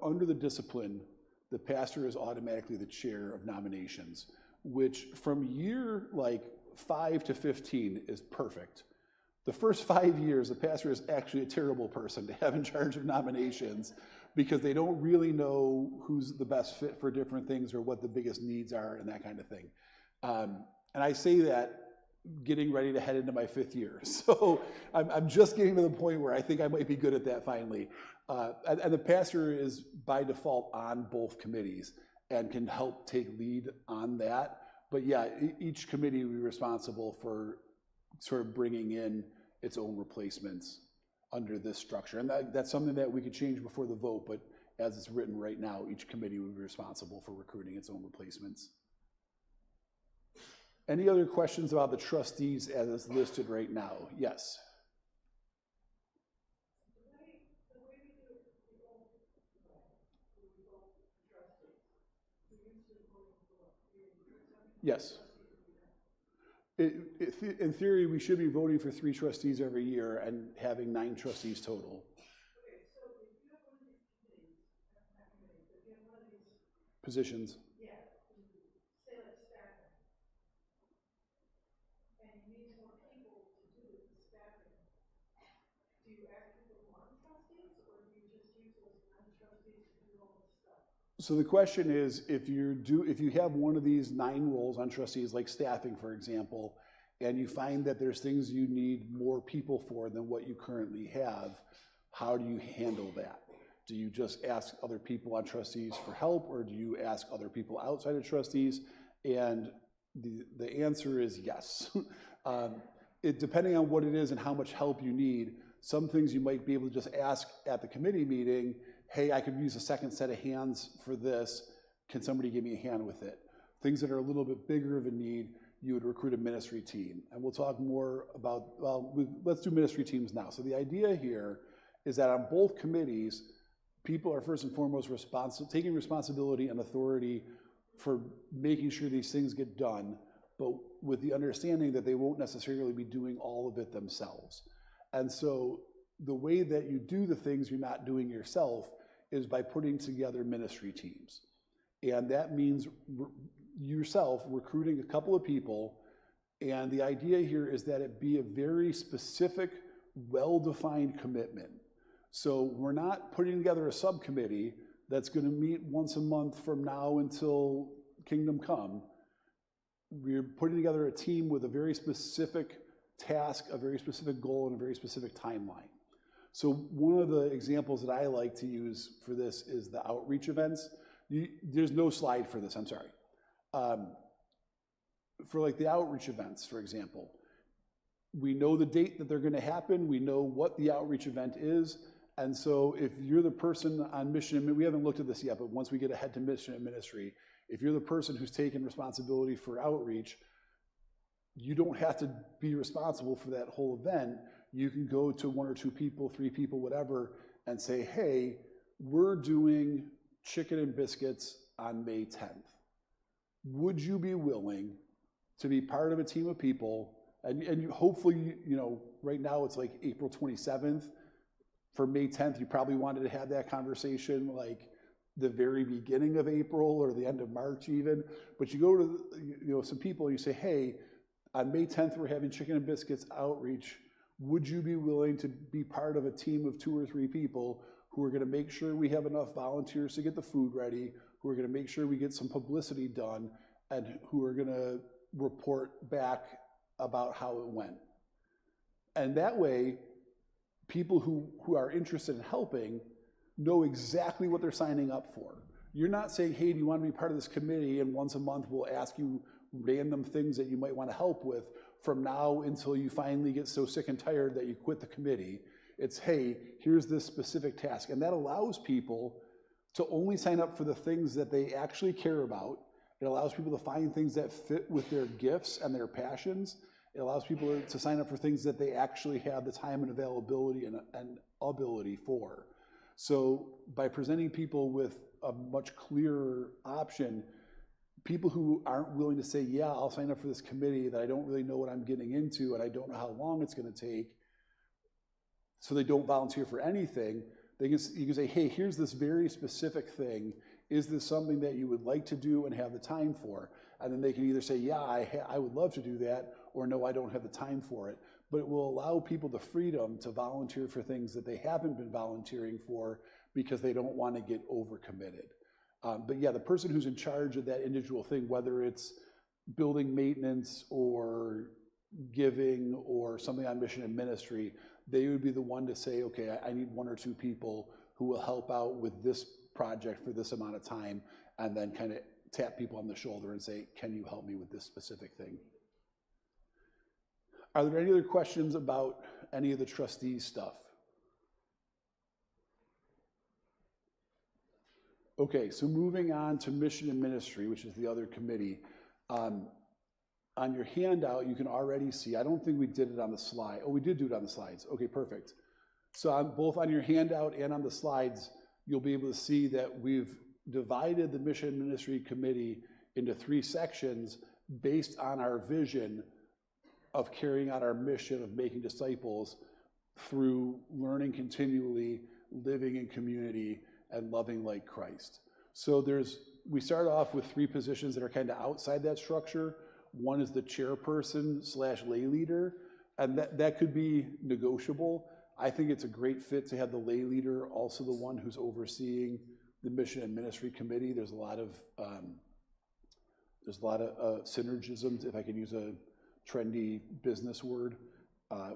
under the discipline, the pastor is automatically the chair of nominations, which from year like 5 to 15 is perfect. The first 5 years, the pastor is actually a terrible person to have in charge of nominations because they don't really know who's the best fit for different things or what the biggest needs are and that kind of thing. And I say that getting ready to head into my 5th year. So I'm just getting to the point where I think I might be good at that finally. And the pastor is by default on both committees and can help take lead on that. But yeah, each committee will be responsible for sort of bringing in its own replacements under this structure. And that's something that we could change before the vote, but as it's written right now, each committee would be responsible for recruiting its own replacements. Any other questions about the trustees as it's listed right now? Yes. Yes. In theory, we should be voting for 3 trustees every year and having 9 trustees total. Okay, so if you have one of these committees, not committees, if you have one of these, Positions. yeah, say like staffing, and you need more people to do the staffing, do you ask people who aren't trustees, or do you just use those non-trustees to do all the stuff? So the question is, if you have one of these 9 roles on trustees, like staffing, for example, and you find that there's things you need more people for than what you currently have, how do you handle that? Do you just ask other people on trustees for help, or do you ask other people outside of trustees? And the answer is yes. Depending on what it is and how much help you need, some things you might be able to just ask at the committee meeting, hey, I could use a second set of hands for this. Can somebody give me a hand with it? Things that are a little bit bigger of a need, you would recruit a ministry team. And we'll talk more about, let's do ministry teams now. So the idea here is that on both committees, people are first and foremost taking responsibility and authority for making sure these things get done, but with the understanding that they won't necessarily be doing all of it themselves. And so the way that you do the things you're not doing yourself is by putting together ministry teams. And that means yourself recruiting a couple of people. And the idea here is that it be a very specific, well-defined commitment. So we're not putting together a subcommittee that's going to meet once a month from now until Kingdom Come. We're putting together a team with a very specific task, a very specific goal, and a very specific timeline. So one of the examples that I like to use for this is the outreach events. There's no slide for this, I'm sorry. For like the outreach events, for example, we know the date that they're going to happen. We know what the outreach event is. And so if you're the person on mission, we haven't looked at this yet, but once we get ahead to mission and ministry, if you're the person who's taken responsibility for outreach, you don't have to be responsible for that whole event. You can go to 1 or 2 people, 3 people, whatever, and say, hey, we're doing chicken and biscuits on May 10th. Would you be willing to be part of a team of people? And you, hopefully, right now it's like April 27th. For May 10th, you probably wanted to have that conversation like the very beginning of April or the end of March even. But you go to some people and you say, hey, on May 10th, we're having chicken and biscuits outreach. Would you be willing to be part of a team of 2 or 3 people who are going to make sure we have enough volunteers to get the food ready, who are going to make sure we get some publicity done, and who are going to report back about how it went? And that way, people who are interested in helping know exactly what they're signing up for. You're not saying, hey, do you want to be part of this committee? And once a month, we'll ask you random things that you might want to help with from now until you finally get so sick and tired that you quit the committee. It's, hey, here's this specific task. And that allows people to only sign up for the things that they actually care about. It allows people to find things that fit with their gifts and their passions. It allows people to sign up for things that they actually have the time and availability and ability for. So by presenting people with a much clearer option. People who aren't willing to say, yeah, I'll sign up for this committee that I don't really know what I'm getting into and I don't know how long it's going to take, so they don't volunteer for anything, you can say, hey, here's this very specific thing. Is this something that you would like to do and have the time for? And then they can either say, yeah, I would love to do that, or no, I don't have the time for it. But it will allow people the freedom to volunteer for things that they haven't been volunteering for because they don't want to get overcommitted. But yeah, the person who's in charge of that individual thing, whether it's building maintenance or giving or something on mission and ministry, they would be the one to say, okay, I need 1 or 2 people who will help out with this project for this amount of time, and then kind of tap people on the shoulder and say, can you help me with this specific thing? Are there any other questions about any of the trustees' stuff? Okay, so moving on to mission and ministry, which is the other committee. On your handout, you can already see, I don't think we did it on the slide. Oh, we did do it on the slides. Okay, perfect. So both on your handout and on the slides, you'll be able to see that we've divided the mission and ministry committee into 3 sections based on our vision of carrying out our mission of making disciples through learning continually, living in community, and loving like Christ. So we start off with 3 positions that are kind of outside that structure. One is the chairperson / lay leader, and that could be negotiable. I think it's a great fit to have the lay leader also the one who's overseeing the mission and ministry committee. There's a lot of synergisms, if I can use a trendy business word,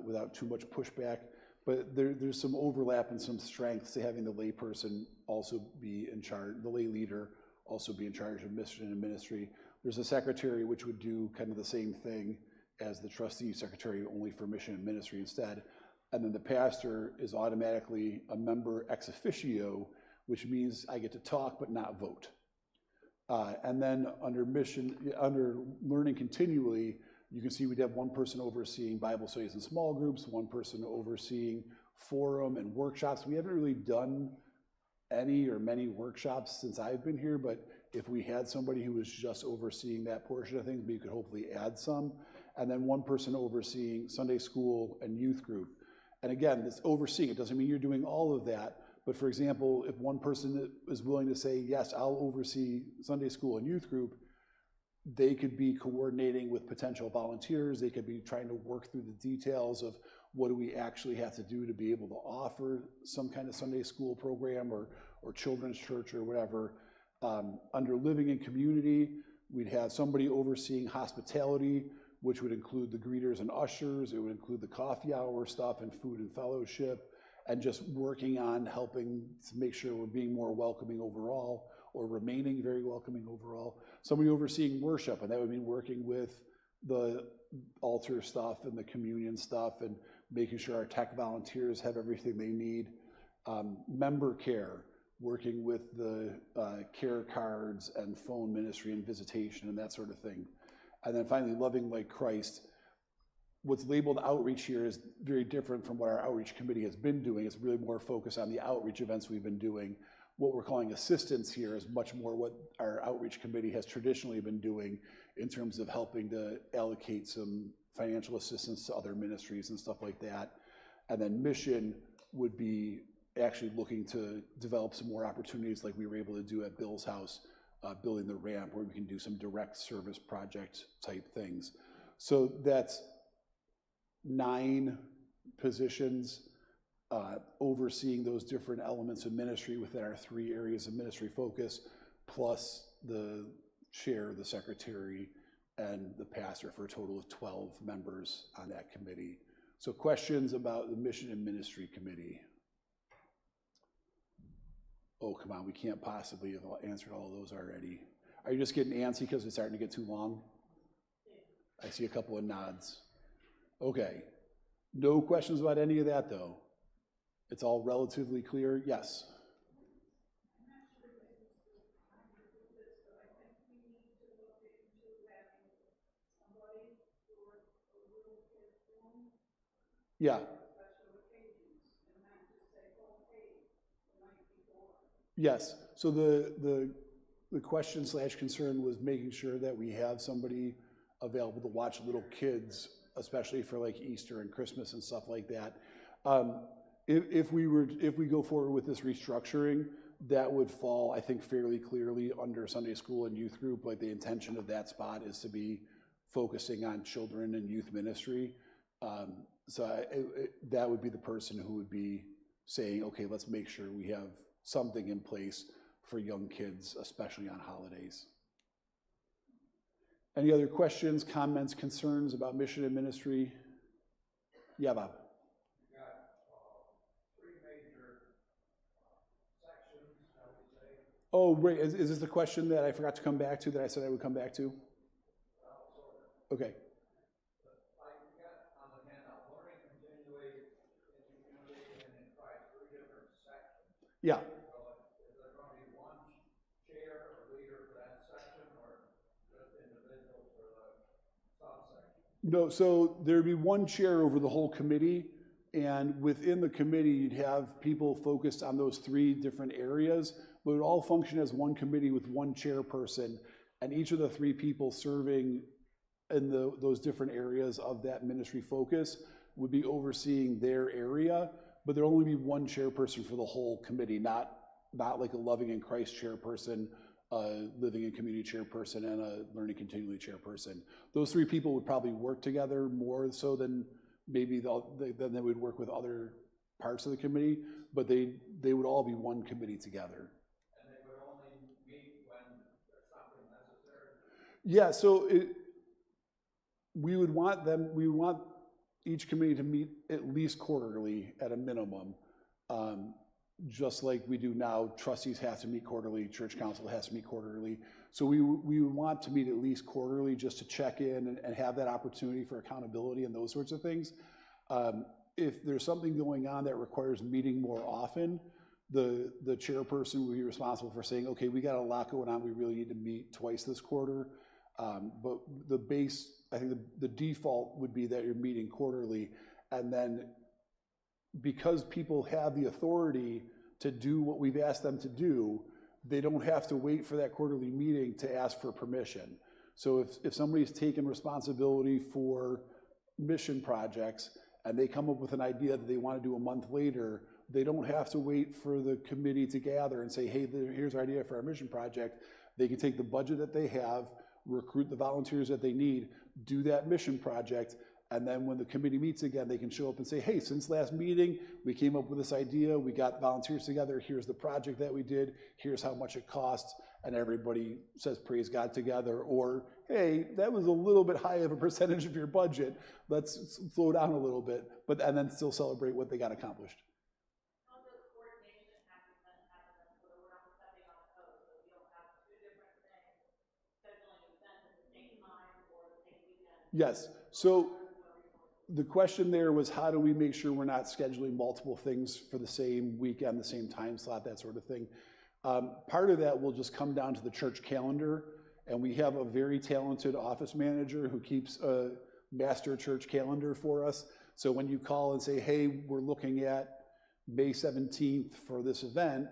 without too much pushback. But there's some overlap and some strengths to having the lay person also be in charge, the lay leader also be in charge of mission and ministry. There's a secretary which would do kind of the same thing as the trustee secretary, only for mission and ministry instead. And then the pastor is automatically a member ex officio, which means I get to talk but not vote. And then under learning continually, you can see we'd have 1 person overseeing Bible studies in small groups, 1 person overseeing forum and workshops. We haven't really done any or many workshops since I've been here, but if we had somebody who was just overseeing that portion of things, we could hopefully add some. And then 1 person overseeing Sunday school and youth group. And again, this overseeing, it doesn't mean you're doing all of that, but for example, if 1 person is willing to say, yes, I'll oversee Sunday school and youth group, they could be coordinating with potential volunteers. They could be trying to work through the details of what do we actually have to do to be able to offer some kind of Sunday school program or children's church or whatever. Under living in community, we'd have somebody overseeing hospitality, which would include the greeters and ushers. It would include the coffee hour stuff and food and fellowship, and just working on helping to make sure we're being more welcoming overall or remaining very welcoming overall. Somebody overseeing worship, and that would mean working with the altar stuff and the communion stuff and making sure our tech volunteers have everything they need. Member care, working with the care cards and phone ministry and visitation and that sort of thing. And then finally, loving like Christ. What's labeled outreach here is very different from what our outreach committee has been doing. It's really more focused on the outreach events we've been doing. What we're calling assistance here is much more what our outreach committee has traditionally been doing in terms of helping to allocate some financial assistance to other ministries and stuff like that. And then mission would be actually looking to develop some more opportunities like we were able to do at Bill's house, building the ramp where we can do some direct service project type things. So that's 9 positions overseeing those different elements of ministry within our 3 areas of ministry focus, plus the chair, the secretary, and the pastor, for a total of 12 members on that committee. So questions about the mission and ministry committee? Oh, come on, we can't possibly have answered all of those already. Are you just getting antsy because it's starting to get too long? I see a couple of nods. Okay. No questions about any of that, though? It's all relatively clear? Yes. Yeah. Yes, so the question slash concern was making sure that we have somebody available to watch little kids, especially for like Easter and Christmas and stuff like that. If we go forward with this restructuring, that would fall, I think, fairly clearly under Sunday school and youth group. Like the intention of that spot is to be focusing on children and youth ministry. That would be the person who would be saying, okay, let's make sure we have something in place for young kids, especially on holidays. Any other questions, comments, concerns about mission and ministry? Yeah, Bob. You got three major sections, I would say. Oh, wait, is this the question that I forgot to come back to, that I said I would come back to? Okay. Like you got on the handout, learning, continuing, and in Christ, three different sections. Yeah. Is there going to be one chair or leader for that section, or just individuals for the subsection? No, so there'd be one chair over the whole committee, and within the committee, you'd have people focused on those three different areas, but it would all function as one committee with one chairperson, and each of the three people serving in those different areas of that ministry focus would be overseeing their area, but there'd only be one chairperson for the whole committee, not like a Loving in Christ chairperson, Living in Community chairperson, and a Learning Continually chairperson. Those three people would probably work together more so than maybe then they would work with other parts of the committee, but they would all be one committee together. And they would only meet when there's something necessary? Yeah, so we would want each committee to meet at least quarterly at a minimum. Just like we do now, trustees have to meet quarterly, church council has to meet quarterly. So we would want to meet at least quarterly just to check in and have that opportunity for accountability and those sorts of things. If there's something going on that requires meeting more often, the chairperson would be responsible for saying, okay, we got a lot going on, we really need to meet twice this quarter. But the base, I think the default would be that you're meeting quarterly, and then because people have the authority to do what we've asked them to do, they don't have to wait for that quarterly meeting to ask for permission. So if somebody's taken responsibility for mission projects and they come up with an idea that they want to do a month later, they don't have to wait for the committee to gather and say, hey, here's our idea for our mission project. They can take the budget that they have, recruit the volunteers that they need, do that mission project, and then when the committee meets again, they can show up and say, hey, since last meeting, we came up with this idea, we got volunteers together, here's the project that we did, here's how much it costs, and everybody says praise God together, or hey, that was a little bit high of a percentage of your budget, let's slow down a little bit, and then still celebrate what they got accomplished. Yes, so the question there was, how do we make sure we're not scheduling multiple things for the same weekend, the same time slot, that sort of thing. Part of that will just come down to the church calendar, and we have a very talented office manager who keeps a master church calendar for us. So when you call and say, hey, we're looking at May 17th for this event,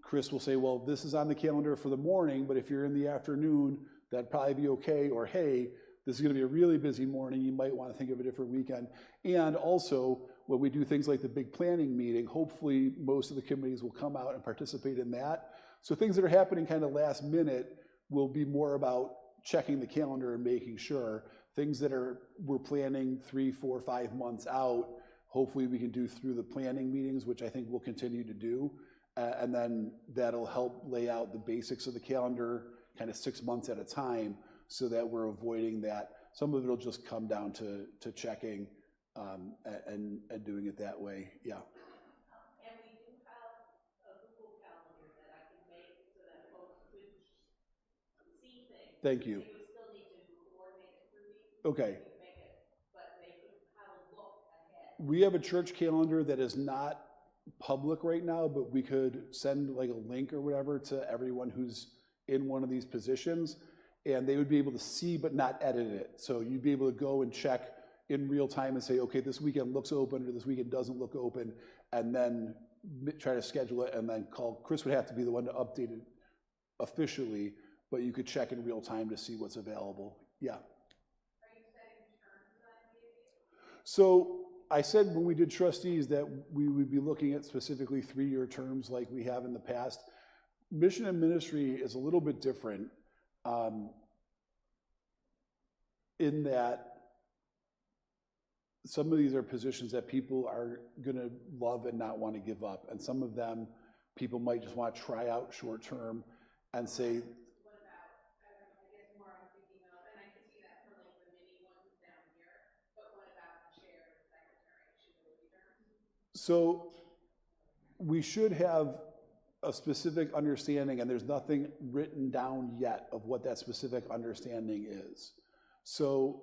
Chris will say, well, this is on the calendar for the morning, but if you're in the afternoon, that'd probably be okay, or hey, this is going to be a really busy morning, you might want to think of a different weekend. And also, when we do things like the big planning meeting, hopefully most of the committees will come out and participate in that. So things that are happening kind of last minute will be more about checking the calendar and making sure. Things that we're planning 3, 4, 5 months out, hopefully we can do through the planning meetings, which I think we'll continue to do. And then that'll help lay out the basics of the calendar kind of 6 months at a time, so that we're avoiding that. Some of it will just come down to checking and doing it that way, yeah. And we do have a Google Calendar that I can make so that folks could see things. Thank you. They would still need to coordinate it through me. Okay. Make it, but they could have a look ahead. We have a church calendar that is not public right now, but we could send like a link or whatever to everyone who's in one of these positions, and they would be able to see but not edit it. So you'd be able to go and check in real time and say, okay, this weekend looks open or this weekend doesn't look open, and then try to schedule it and then call. Chris would have to be the one to update it officially, but you could check in real time to see what's available. Yeah. Are you setting terms on maybe? So I said when we did trustees that we would be looking at specifically 3-year terms like we have in the past. Mission and ministry is a little bit different in that some of these are positions that people are going to love and not want to give up. And some of them, people might just want to try out short term and say, What about, I guess more I'm thinking of, and I can see that for like the mini ones down here, but what about the chair and secretary? Should they be terms? so we should have a specific understanding, and there's nothing written down yet of what that specific understanding is. So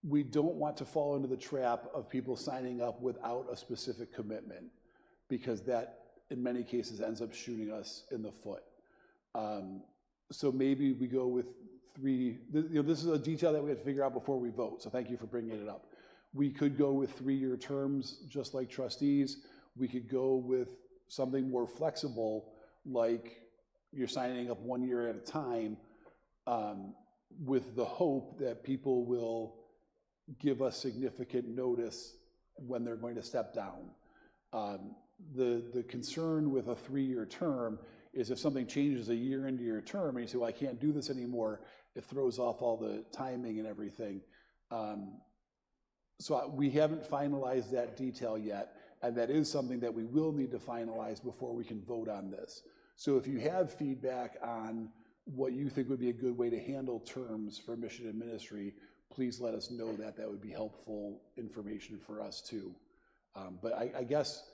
we don't want to fall into the trap of people signing up without a specific commitment, because that in many cases ends up shooting us in the foot. So maybe we go with 3, this is a detail that we have to figure out before we vote, so thank you for bringing it up. We could go with 3-year terms, just like trustees. We could go with something more flexible, like you're signing up 1 year at a time, with the hope that people will give us significant notice when they're going to step down. The concern with a 3-year term is if something changes a year into your term and you say, well, I can't do this anymore, it throws off all the timing and everything. So we haven't finalized that detail yet, and that is something that we will need to finalize before we can vote on this. So if you have feedback on what you think would be a good way to handle terms for mission and ministry, please let us know that. That would be helpful information for us too. But I guess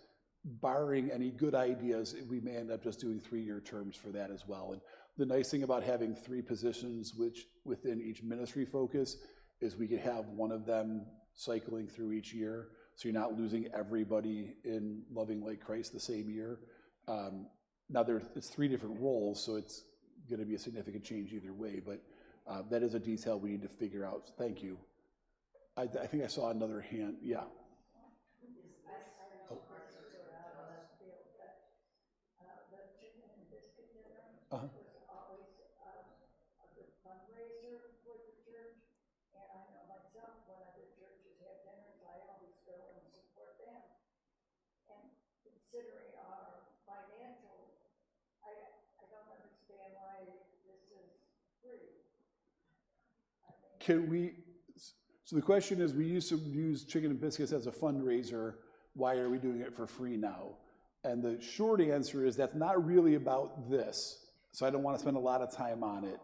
barring any good ideas, we may end up just doing 3-year terms for that as well. And the nice thing about having 3 positions which within each ministry focus is we could have one of them cycling through each year. So you're not losing everybody in Loving Like Christ the same year. Now it's 3 different roles, so it's going to be a significant change either way, but that is a detail we need to figure out. Thank you. I think I saw another hand. Yeah. Oh. Uh-huh. Was always a good fundraiser for the church, and I know myself, when other churches have dinners, I always go and support them. And considering our financial, I don't understand why this is free. Can we, so the question is, we used to use Chicken and Biscuits as a fundraiser. Why are we doing it for free now? And the short answer is that's not really about this. So I don't want to spend a lot of time on it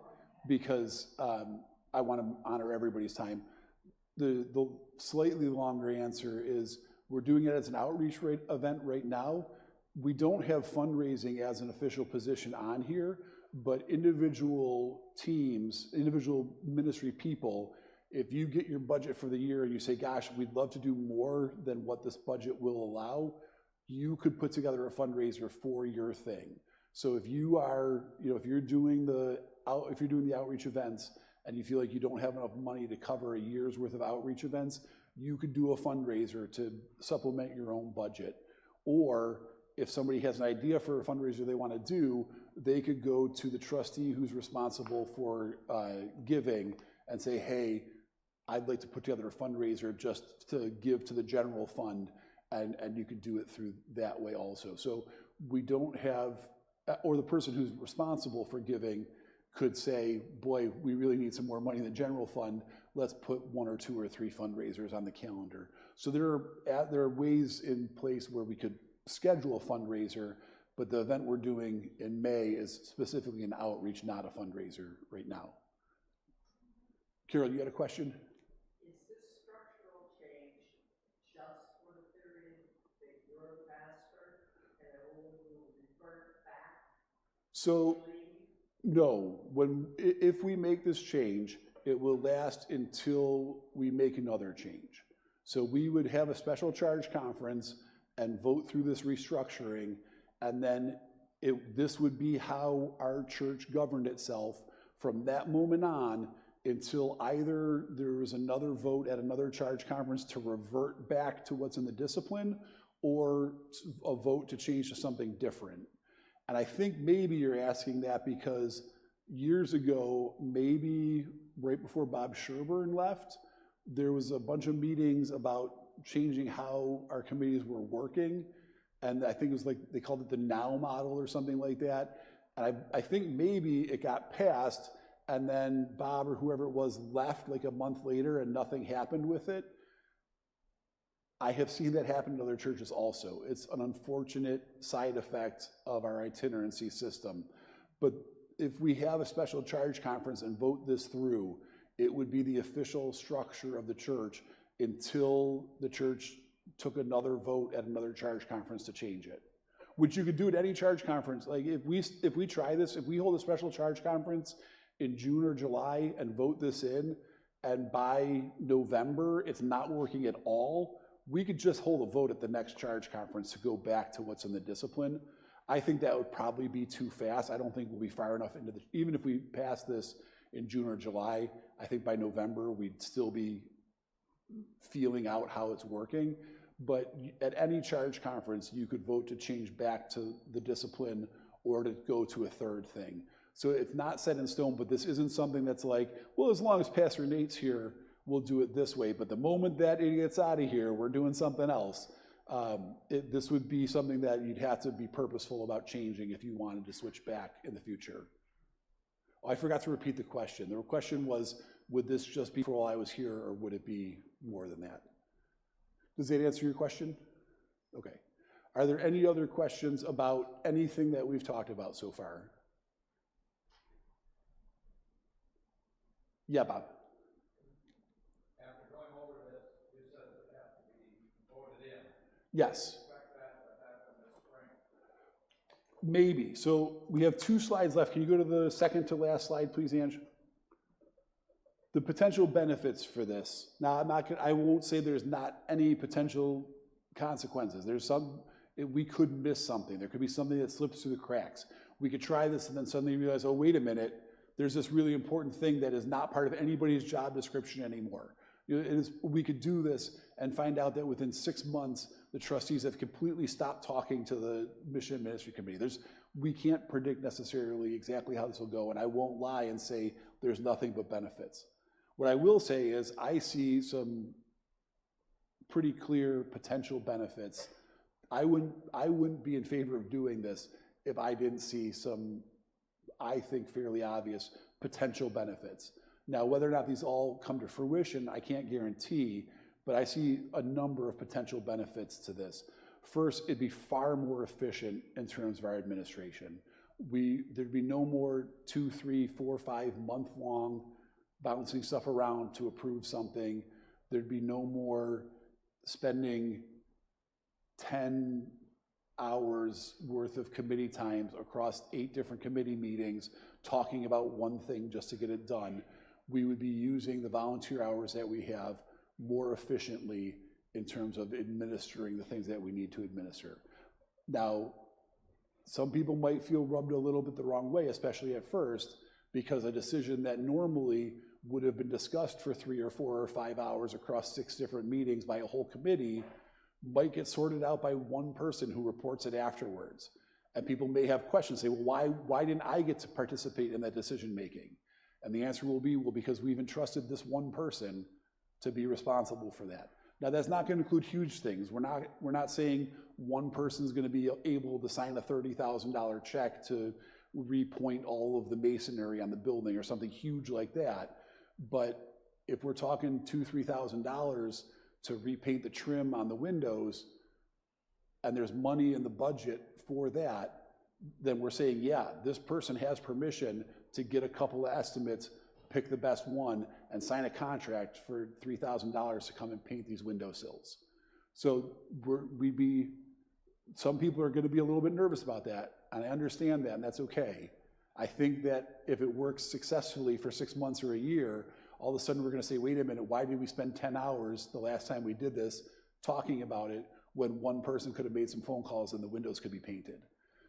because I want to honor everybody's time. The slightly longer answer is we're doing it as an outreach event right now. We don't have fundraising as an official position on here, but individual teams, individual ministry people, if you get your budget for the year and you say, gosh, we'd love to do more than what this budget will allow, you could put together a fundraiser for your thing. So if you are, if you're doing the outreach events and you feel like you don't have enough money to cover a year's worth of outreach events, you could do a fundraiser to supplement your own budget. Or if somebody has an idea for a fundraiser they want to do, they could go to the trustee who's responsible for giving and say, hey, I'd like to put together a fundraiser just to give to the general fund, and you could do it through that way also. So we don't have, or the person who's responsible for giving could say, boy, we really need some more money in the general fund. Let's put 1 or 2 or 3 fundraisers on the calendar. So there are ways in place where we could schedule a fundraiser, but the event we're doing in May is specifically an outreach, not a fundraiser right now. Carol, you had a question? Is this structural change just for the period that you're the pastor, and it will revert back? So, no. If we make this change, it will last until we make another change. So we would have a special charge conference and vote through this restructuring, and then this would be how our church governed itself from that moment on until either there was another vote at another charge conference to revert back to what's in the discipline, or a vote to change to something different. And I think maybe you're asking that because years ago, maybe right before Bob Sherburne left, there was a bunch of meetings about changing how our committees were working. And I think it was like, they called it the Now model or something like that. And I think maybe it got passed and then Bob or whoever it was left like a month later and nothing happened with it. I have seen that happen in other churches also. It's an unfortunate side effect of our itinerancy system. But if we have a special charge conference and vote this through, it would be the official structure of the church until the church took another vote at another charge conference to change it. Which you could do at any charge conference. Like if we try this, if we hold a special charge conference in June or July and vote this in, and by November it's not working at all, we could just hold a vote at the next charge conference to go back to what's in the discipline. I think that would probably be too fast. I don't think we'll be far enough into even if we pass this in June or July, I think by November we'd still be feeling out how it's working. But at any charge conference, you could vote to change back to the discipline or to go to a third thing. So it's not set in stone, but this isn't something that's like, well, as long as Pastor Nate's here, we'll do it this way. But the moment that it gets out of here, we're doing something else. This would be something that you'd have to be purposeful about changing if you wanted to switch back in the future. Oh, I forgot to repeat the question. The question was, would this just be for while I was here, or would it be more than that? Does that answer your question? Okay. Are there any other questions about anything that we've talked about so far? Yeah, Bob. After going over this, you said it has to be voted in. Yes. Expect that to happen this spring. Maybe. So we have 2 slides left. Can you go to the second to last slide, please, Ange? The potential benefits for this. Now, I won't say there's not any potential consequences. There's we could miss something. There could be something that slips through the cracks. We could try this and then suddenly realize, oh, wait a minute, there's this really important thing that is not part of anybody's job description anymore. We could do this and find out that within 6 months, the trustees have completely stopped talking to the Mission and Ministry Committee. We can't predict necessarily exactly how this will go, and I won't lie and say there's nothing but benefits. What I will say is I see some pretty clear potential benefits. I wouldn't be in favor of doing this if I didn't see some, I think, fairly obvious potential benefits. Now, whether or not these all come to fruition, I can't guarantee, but I see a number of potential benefits to this. First, it'd be far more efficient in terms of our administration. There'd be no more 2, 3, 4, 5 month-long bouncing stuff around to approve something. There'd be no more spending 10 hours worth of committee times across 8 different committee meetings talking about one thing just to get it done. We would be using the volunteer hours that we have more efficiently in terms of administering the things that we need to administer. Now, some people might feel rubbed a little bit the wrong way, especially at first, because a decision that normally would have been discussed for 3 or 4 or 5 hours across 6 different meetings by a whole committee might get sorted out by one person who reports it afterwards. And people may have questions, say, well, why didn't I get to participate in that decision making? And the answer will be, well, because we've entrusted this one person to be responsible for that. Now, that's not going to include huge things. We're not saying one person's going to be able to sign a $30,000 check to repoint all of the masonry on the building or something huge like that. But if we're talking $2,000, $3,000 to repaint the trim on the windows, and there's money in the budget for that, then we're saying, yeah, this person has permission to get a couple of estimates, pick the best one, and sign a contract for $3,000 to come and paint these windowsills. So some people are going to be a little bit nervous about that, and I understand that, and that's okay. I think that if it works successfully for 6 months or a year, all of a sudden we're going to say, wait a minute, why did we spend 10 hours the last time we did this talking about it when one person could have made some phone calls and the windows could be painted?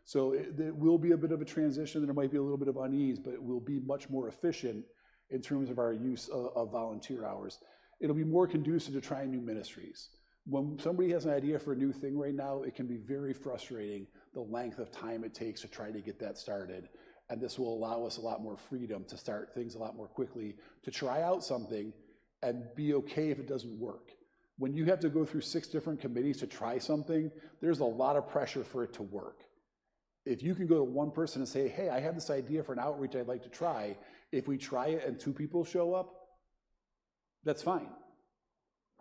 So it will be a bit of a transition. There might be a little bit of unease, but it will be much more efficient in terms of our use of volunteer hours. It'll be more conducive to trying new ministries. When somebody has an idea for a new thing right now, it can be very frustrating, the length of time it takes to try to get that started. And this will allow us a lot more freedom to start things a lot more quickly, to try out something and be okay if it doesn't work. When you have to go through 6 different committees to try something, there's a lot of pressure for it to work. If you can go to one person and say, hey, I have this idea for an outreach I'd like to try, if we try it and 2 people show up, that's fine.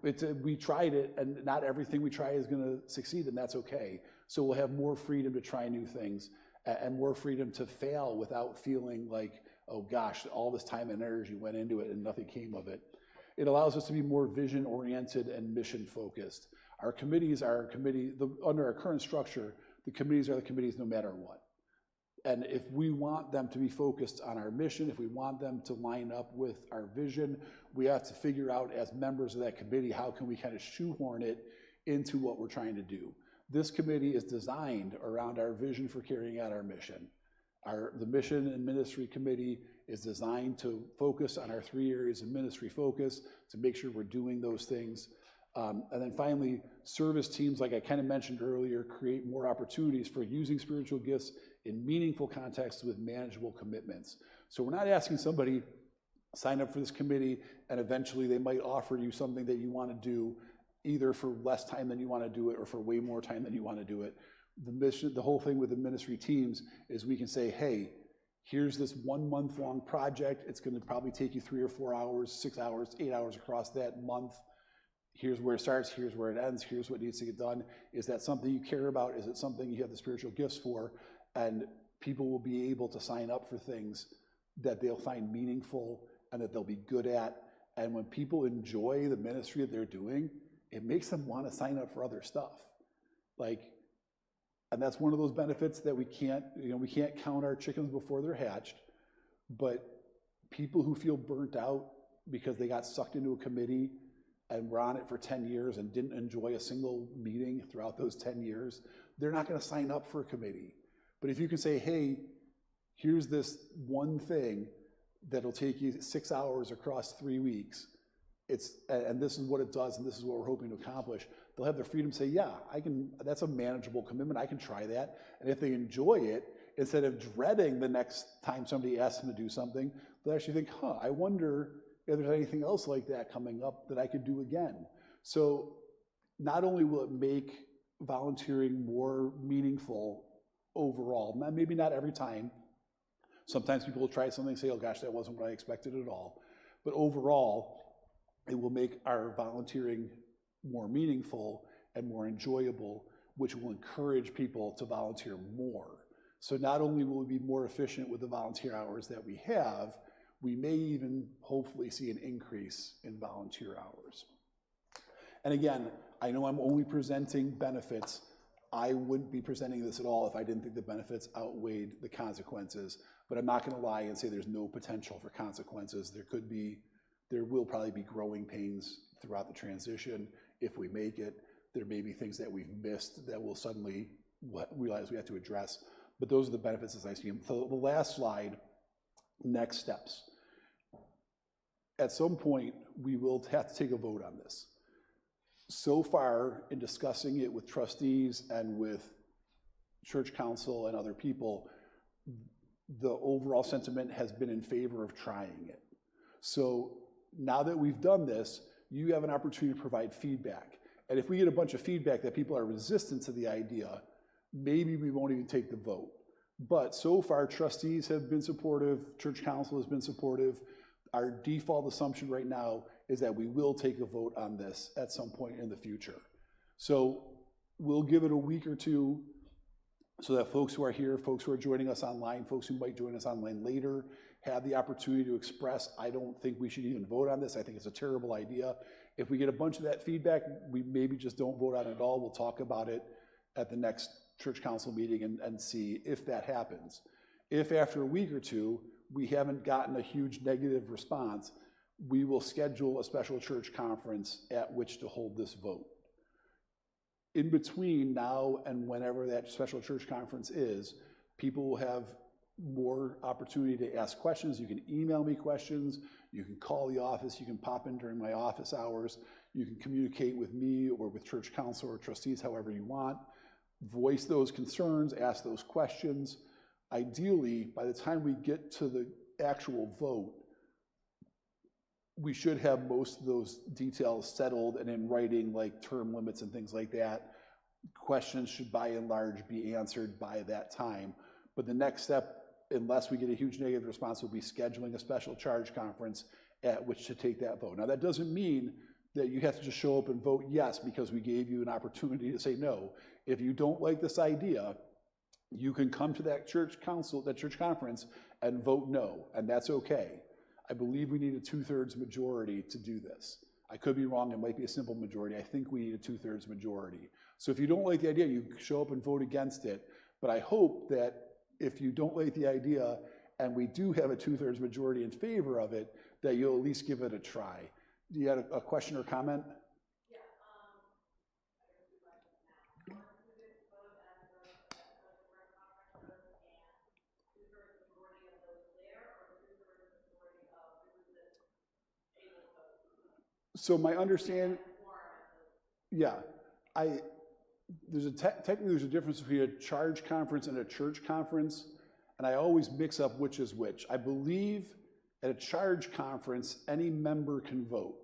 We tried it, and not everything we try is going to succeed, and that's okay. So we'll have more freedom to try new things and more freedom to fail without feeling like, oh gosh, all this time and energy went into it and nothing came of it. It allows us to be more vision-oriented and mission-focused. Our committees are under our current structure, the committees are the committees no matter what. And if we want them to be focused on our mission, if we want them to line up with our vision, we have to figure out as members of that committee, how can we kind of shoehorn it into what we're trying to do. This committee is designed around our vision for carrying out our mission. The Mission and Ministry Committee is designed to focus on our 3 areas of ministry focus, to make sure we're doing those things. And then finally, service teams, like I kind of mentioned earlier, create more opportunities for using spiritual gifts in meaningful contexts with manageable commitments. So we're not asking somebody sign up for this committee and eventually they might offer you something that you want to do either for less time than you want to do it or for way more time than you want to do it. The whole thing with the ministry teams is we can say, hey, here's this 1 month long project. It's going to probably take you 3 or 4 hours, 6 hours, 8 hours across that month. Here's where it starts, here's where it ends, here's what needs to get done. Is that something you care about? Is it something you have the spiritual gifts for? And people will be able to sign up for things that they'll find meaningful and that they'll be good at. And when people enjoy the ministry that they're doing, it makes them want to sign up for other stuff. And that's one of those benefits that we can't count our chickens before they're hatched, but people who feel burnt out because they got sucked into a committee and were on it for 10 years and didn't enjoy a single meeting throughout those 10 years, they're not going to sign up for a committee. But if you can say, hey, here's this one thing that'll take you 6 hours across 3 weeks, and this is what it does, and this is what we're hoping to accomplish, they'll have the freedom to say, yeah, that's a manageable commitment, I can try that. And if they enjoy it, instead of dreading the next time somebody asks them to do something, they'll actually think, I wonder if there's anything else like that coming up that I could do again. So not only will it make volunteering more meaningful overall, maybe not every time. Sometimes people will try something and say, oh gosh, that wasn't what I expected at all. But overall, it will make our volunteering more meaningful and more enjoyable, which will encourage people to volunteer more. So not only will we be more efficient with the volunteer hours that we have, we may even hopefully see an increase in volunteer hours. And again, I know I'm only presenting benefits. I wouldn't be presenting this at all if I didn't think the benefits outweighed the consequences, but I'm not going to lie and say there's no potential for consequences. There will probably be growing pains throughout the transition. If we make it, there may be things that we've missed that we'll suddenly realize we have to address, but those are the benefits as I see them. So the last slide, next steps. At some point, we will have to take a vote on this. So far, in discussing it with trustees and with church council and other people, the overall sentiment has been in favor of trying it. So now that we've done this, you have an opportunity to provide feedback. And if we get a bunch of feedback that people are resistant to the idea, maybe we won't even take the vote. But so far, trustees have been supportive, church council has been supportive. Our default assumption right now is that we will take a vote on this at some point in the future. So we'll give it a week or two so that folks who are here, folks who are joining us online, folks who might join us online later, have the opportunity to express, I don't think we should even vote on this. I think it's a terrible idea. If we get a bunch of that feedback, we maybe just don't vote on it at all. We'll talk about it at the next church council meeting and see if that happens. If after a week or two, we haven't gotten a huge negative response, we will schedule a special church conference at which to hold this vote. In between now and whenever that special church conference is, people will have more opportunity to ask questions. You can email me questions, you can call the office, you can pop in during my office hours, You can communicate with me or with church council or trustees however you want. Voice those concerns, ask those questions. Ideally, by the time we get to the actual vote, we should have most of those details settled and in writing, like term limits and things like that. Questions should by and large be answered by that time. But the next step, unless we get a huge negative response, will be scheduling a special charge conference at which to take that vote. Now, that doesn't mean that you have to just show up and vote yes because we gave you an opportunity to say no. If you don't like this idea, you can come to that church conference and vote no, and that's okay. I believe we need a 2/3 majority to do this. I could be wrong, it might be a simple majority. I think we need a 2/3 majority. So if you don't like the idea, you show up and vote against it. But I hope that if you don't like the idea and we do have a 2/3 majority in favor of it, that you'll at least give it a try. Do you have a question or comment? Yeah, I guess two questions now. One, who gets voted as the conference and 2/3 majority of those there, or 2/3 majority of who is able to vote? So my understanding, yeah, technically there's a difference between a charge conference and a church conference, and I always mix up which is which. I believe at a charge conference, any member can vote,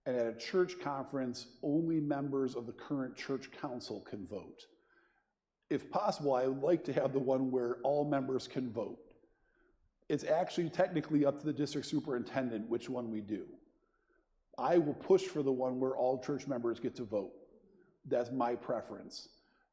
and at a church conference, only members of the current church council can vote. If possible, I would like to have the one where all members can vote. It's actually technically up to the district superintendent which one we do. I will push for the one where all church members get to vote. That's my preference.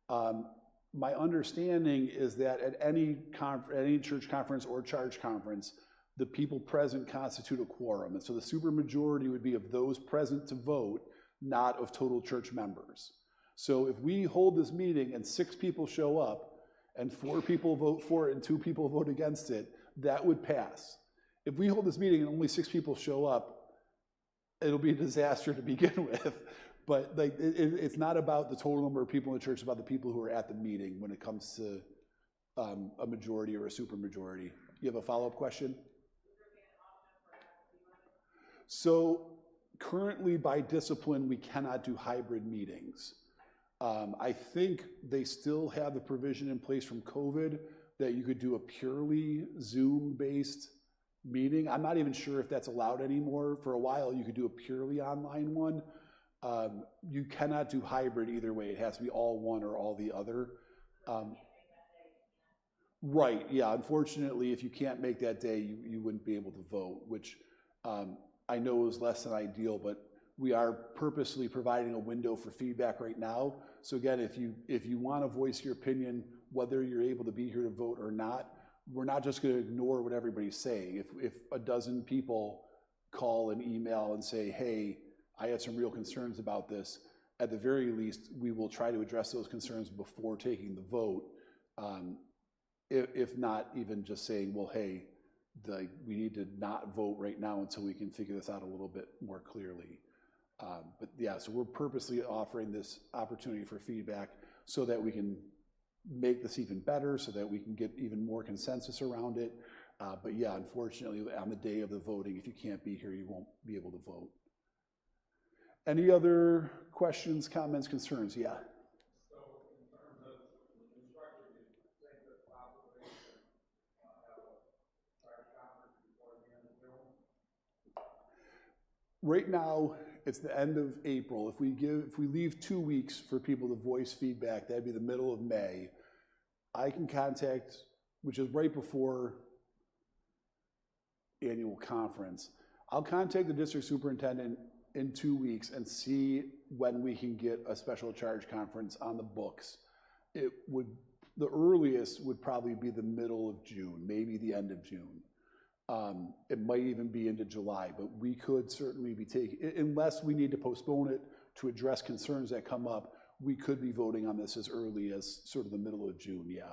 My understanding is that at any church conference or charge conference, the people present constitute a quorum. And so the supermajority would be of those present to vote, not of total church members. So if we hold this meeting and 6 people show up and 4 people vote for it and 2 people vote against it, that would pass. If we hold this meeting and only 6 people show up, it'll be a disaster to begin with. But like, it's not about the total number of people in the church, it's about the people who are at the meeting when it comes to a majority or a supermajority. You have a follow-up question? So currently by discipline, we cannot do hybrid meetings. I think they still have the provision in place from COVID that you could do a purely Zoom-based meeting. I'm not even sure if that's allowed anymore. For a while, you could do a purely online one. You cannot do hybrid either way. It has to be all one or all the other. Right, yeah, unfortunately, if you can't make that day, you wouldn't be able to vote, which I know is less than ideal, but we are purposely providing a window for feedback right now. So again, if you want to voice your opinion, whether you're able to be here to vote or not, we're not just going to ignore what everybody's saying. If a dozen people call and email and say, hey, I have some real concerns about this, at the very least, we will try to address those concerns before taking the vote. If not even just saying, well, hey, we need to not vote right now until we can figure this out a little bit more clearly. But yeah, so we're purposely offering this opportunity for feedback so that we can make this even better, so that we can get even more consensus around it. But yeah, unfortunately, on the day of the voting, if you can't be here, you won't be able to vote. Any other questions, comments, concerns? Yeah. So in terms of the new structure, do you think that possibly have a charge conference before the end of June? Right now, it's the end of April. If we leave 2 weeks for people to voice feedback, that'd be the middle of May. I can contact, which is right before annual conference. I'll contact the district superintendent in 2 weeks and see when we can get a special charge conference on the books. The earliest would probably be the middle of June, maybe the end of June. It might even be into July, but we could certainly be taking, unless we need to postpone it to address concerns that come up, we could be voting on this as early as sort of the middle of June, yeah.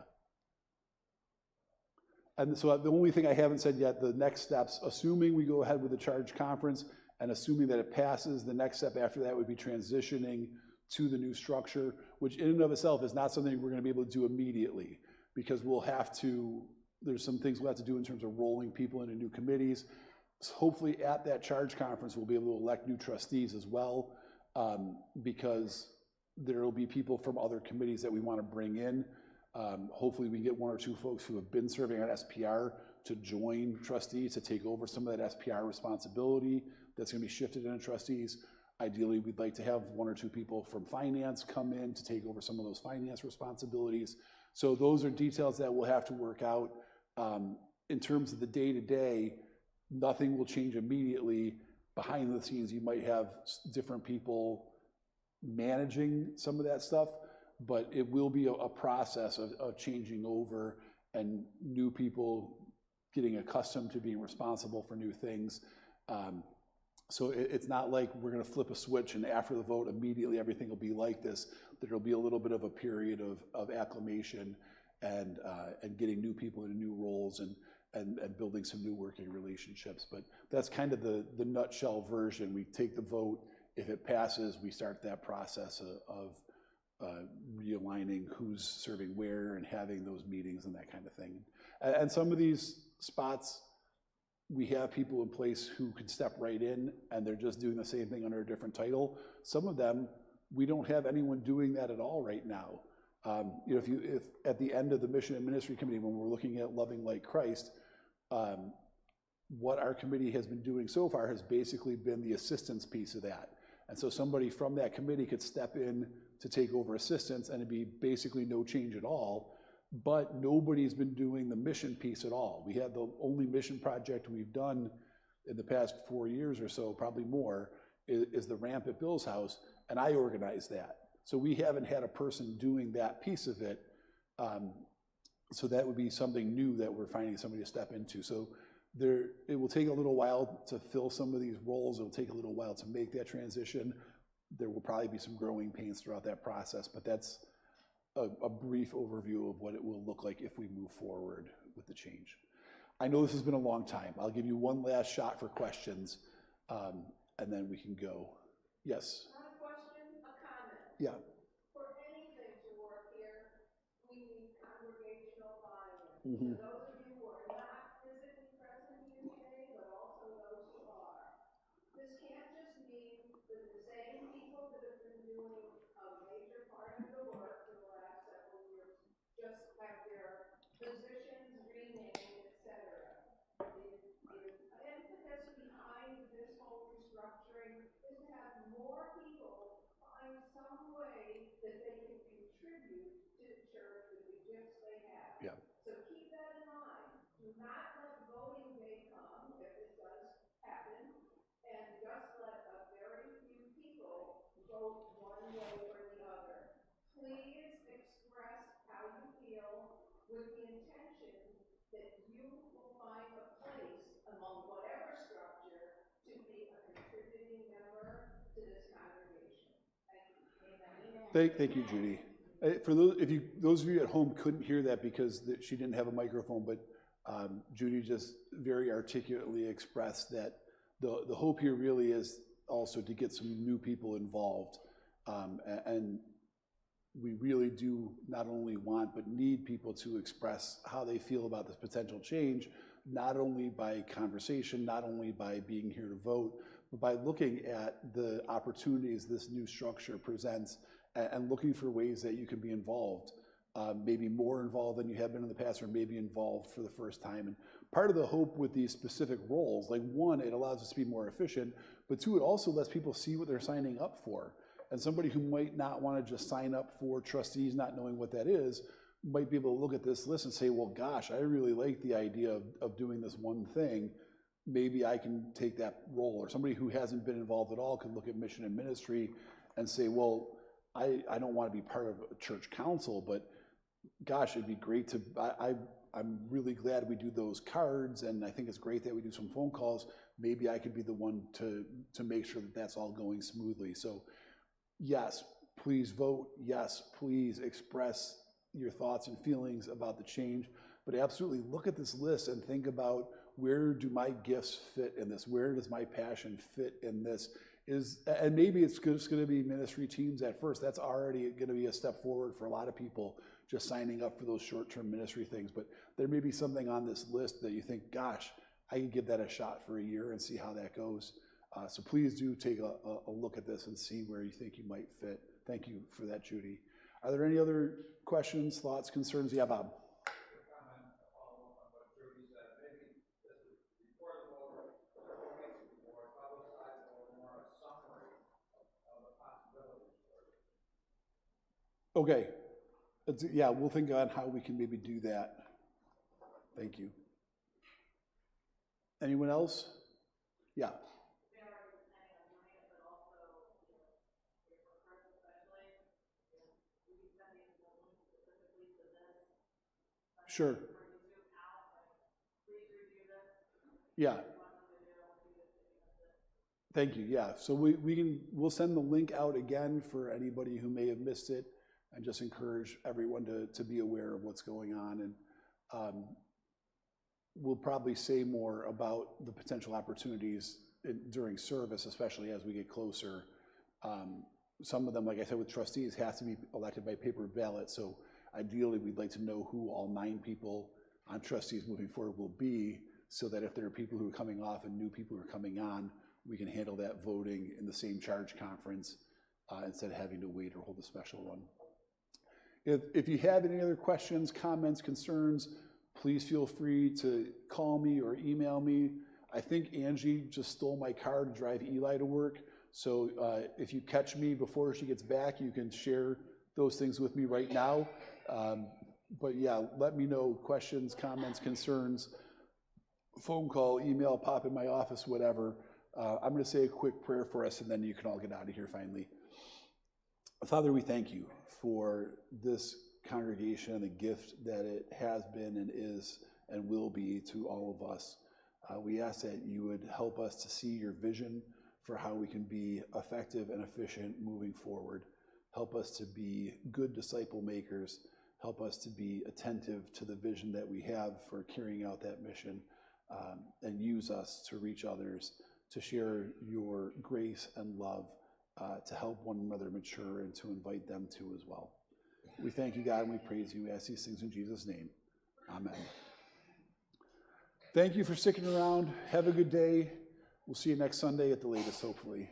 And so the only thing I haven't said yet, the next steps, assuming we go ahead with the charge conference and assuming that it passes, the next step after that would be transitioning to the new structure, which in and of itself is not something we're going to be able to do immediately, because there's some things we'll have to do in terms of rolling people into new committees. So hopefully at that charge conference, we'll be able to elect new trustees as well. because there will be people from other committees that we want to bring in. Hopefully we get one or two folks who have been serving on SPR to join trustees to take over some of that SPR responsibility that's going to be shifted into trustees. Ideally, we'd like to have one or two people from finance come in to take over some of those finance responsibilities. So those are details that we'll have to work out. In terms of the day-to-day, nothing will change immediately. Behind the scenes, you might have different people managing some of that stuff, but it will be a process of changing over and new people getting accustomed to being responsible for new things. So it's not like we're going to flip a switch and after the vote immediately everything will be like this. There'll be a little bit of a period of acclimation and getting new people into new roles and building some new working relationships. But that's kind of the nutshell version. We take the vote. If it passes, we start that process of realigning who's serving where and having those meetings and that kind of thing. And some of these spots, we have people in place who can step right in and they're just doing the same thing under a different title. Some of them, we don't have anyone doing that at all right now. You know, if at the end of the Mission and Ministry Committee, when we're looking at Loving Like Christ, what our committee has been doing so far has basically been the assistance piece of that. And so somebody from that committee could step in to take over assistance and it'd be basically no change at all, but nobody's been doing the mission piece at all. We had the only mission project we've done in the past 4 years or so, probably more, is the ramp at Bill's house, and I organized that. So we haven't had a person doing that piece of it. So that would be something new that we're finding somebody to step into. So it will take a little while to fill some of these roles. It'll take a little while to make that transition. There will probably be some growing pains throughout that process, but that's a brief overview of what it will look like if we move forward with the change. I know this has been a long time. I'll give you one last shot for questions, and then we can go. Yes? Not a question, a comment. Yeah. For anything to work here, we need congregational buy-in. Mm-hmm. For those of you who are not physically present here today, but also those who are, this can't just mean that the same people that have been doing a major part of the work for the last several years just have their positions renamed, et cetera. The impetus behind this whole restructuring is to have more people find some way that they can contribute to the church with the gifts they have. Yeah. So keep that in mind. Do not let voting day come, if it does happen, and just let a very few people vote one way or the other. Please express how you feel with the intention that you will find a place among whatever structure to be a contributing member to this congregation. Thank you. Amen. Thank you, Judy. For those of you at home couldn't hear that because she didn't have a microphone, but Judy just very articulately expressed that the hope here really is also to get some new people involved, and we really do not only want but need people to express how they feel about this potential change, not only by conversation, not only by being here to vote, but by looking at the opportunities this new structure presents and looking for ways that you can be involved, maybe more involved than you have been in the past, or maybe involved for the first time. And part of the hope with these specific roles, like one, it allows us to be more efficient, but two, it also lets people see what they're signing up for. And somebody who might not want to just sign up for trustees, not knowing what that is, might be able to look at this list and say, well, gosh, I really like the idea of doing this one thing. Maybe I can take that role. Or somebody who hasn't been involved at all can look at mission and ministry and say, well, I don't want to be part of a church council, but gosh, it'd be great to, I'm really glad we do those cards, and I think it's great that we do some phone calls. Maybe I could be the one to make sure that that's all going smoothly. So yes, please vote. Yes, please express your thoughts and feelings about the change, but absolutely look at this list and think about, where do my gifts fit in this? Where does my passion fit in this? And maybe it's just going to be ministry teams at first. That's already going to be a step forward for a lot of people, just signing up for those short-term ministry things. But there may be something on this list that you think, gosh, I could give that a shot for a year and see how that goes. So please do take a look at this and see where you think you might fit. Thank you for that, Judy. Are there any other questions, thoughts, concerns? Yeah, Bob. Comment to follow up on what Jody said. Maybe this is before the vote, several weeks before, publicize a little more a summary of the possibilities for it. Okay. Yeah, we'll think on how we can maybe do that. Thank you. Anyone else? Yeah. We are already planning on doing it, but also, you know, if we're first especially, you know, we be sending the link specifically to this. Sure. For you to zoom out, like, please review this. Yeah. What to do, we just think of this. Thank you. Yeah. So we'll send the link out again for anybody who may have missed it, and just encourage everyone to be aware of what's going on. And we'll probably say more about the potential opportunities during service, especially as we get closer. Some of them, like I said, with trustees, has to be elected by paper ballot. So ideally, we'd like to know who all 9 people on trustees moving forward will be, so that if there are people who are coming off and new people who are coming on, we can handle that voting in the same charge conference instead of having to wait or hold a special one. If you have any other questions, comments, concerns, please feel free to call me or email me. I think Angie just stole my car to drive Eli to work. So if you catch me before she gets back, you can share those things with me right now. But yeah, let me know questions, comments, concerns, phone call, email, pop in my office, whatever. I'm going to say a quick prayer for us, and then you can all get out of here finally. Father, we thank you for this congregation and the gift that it has been and is and will be to all of us. We ask that you would help us to see your vision for how we can be effective and efficient moving forward. Help us to be good disciple makers. Help us to be attentive to the vision that we have for carrying out that mission, and use us to reach others, to share your grace and love, to help one another mature and to invite them to as well. We thank you, God, and we praise you. We ask these things in Jesus' name. Amen. Thank you for sticking around. Have a good day. We'll see you next Sunday at the latest, hopefully.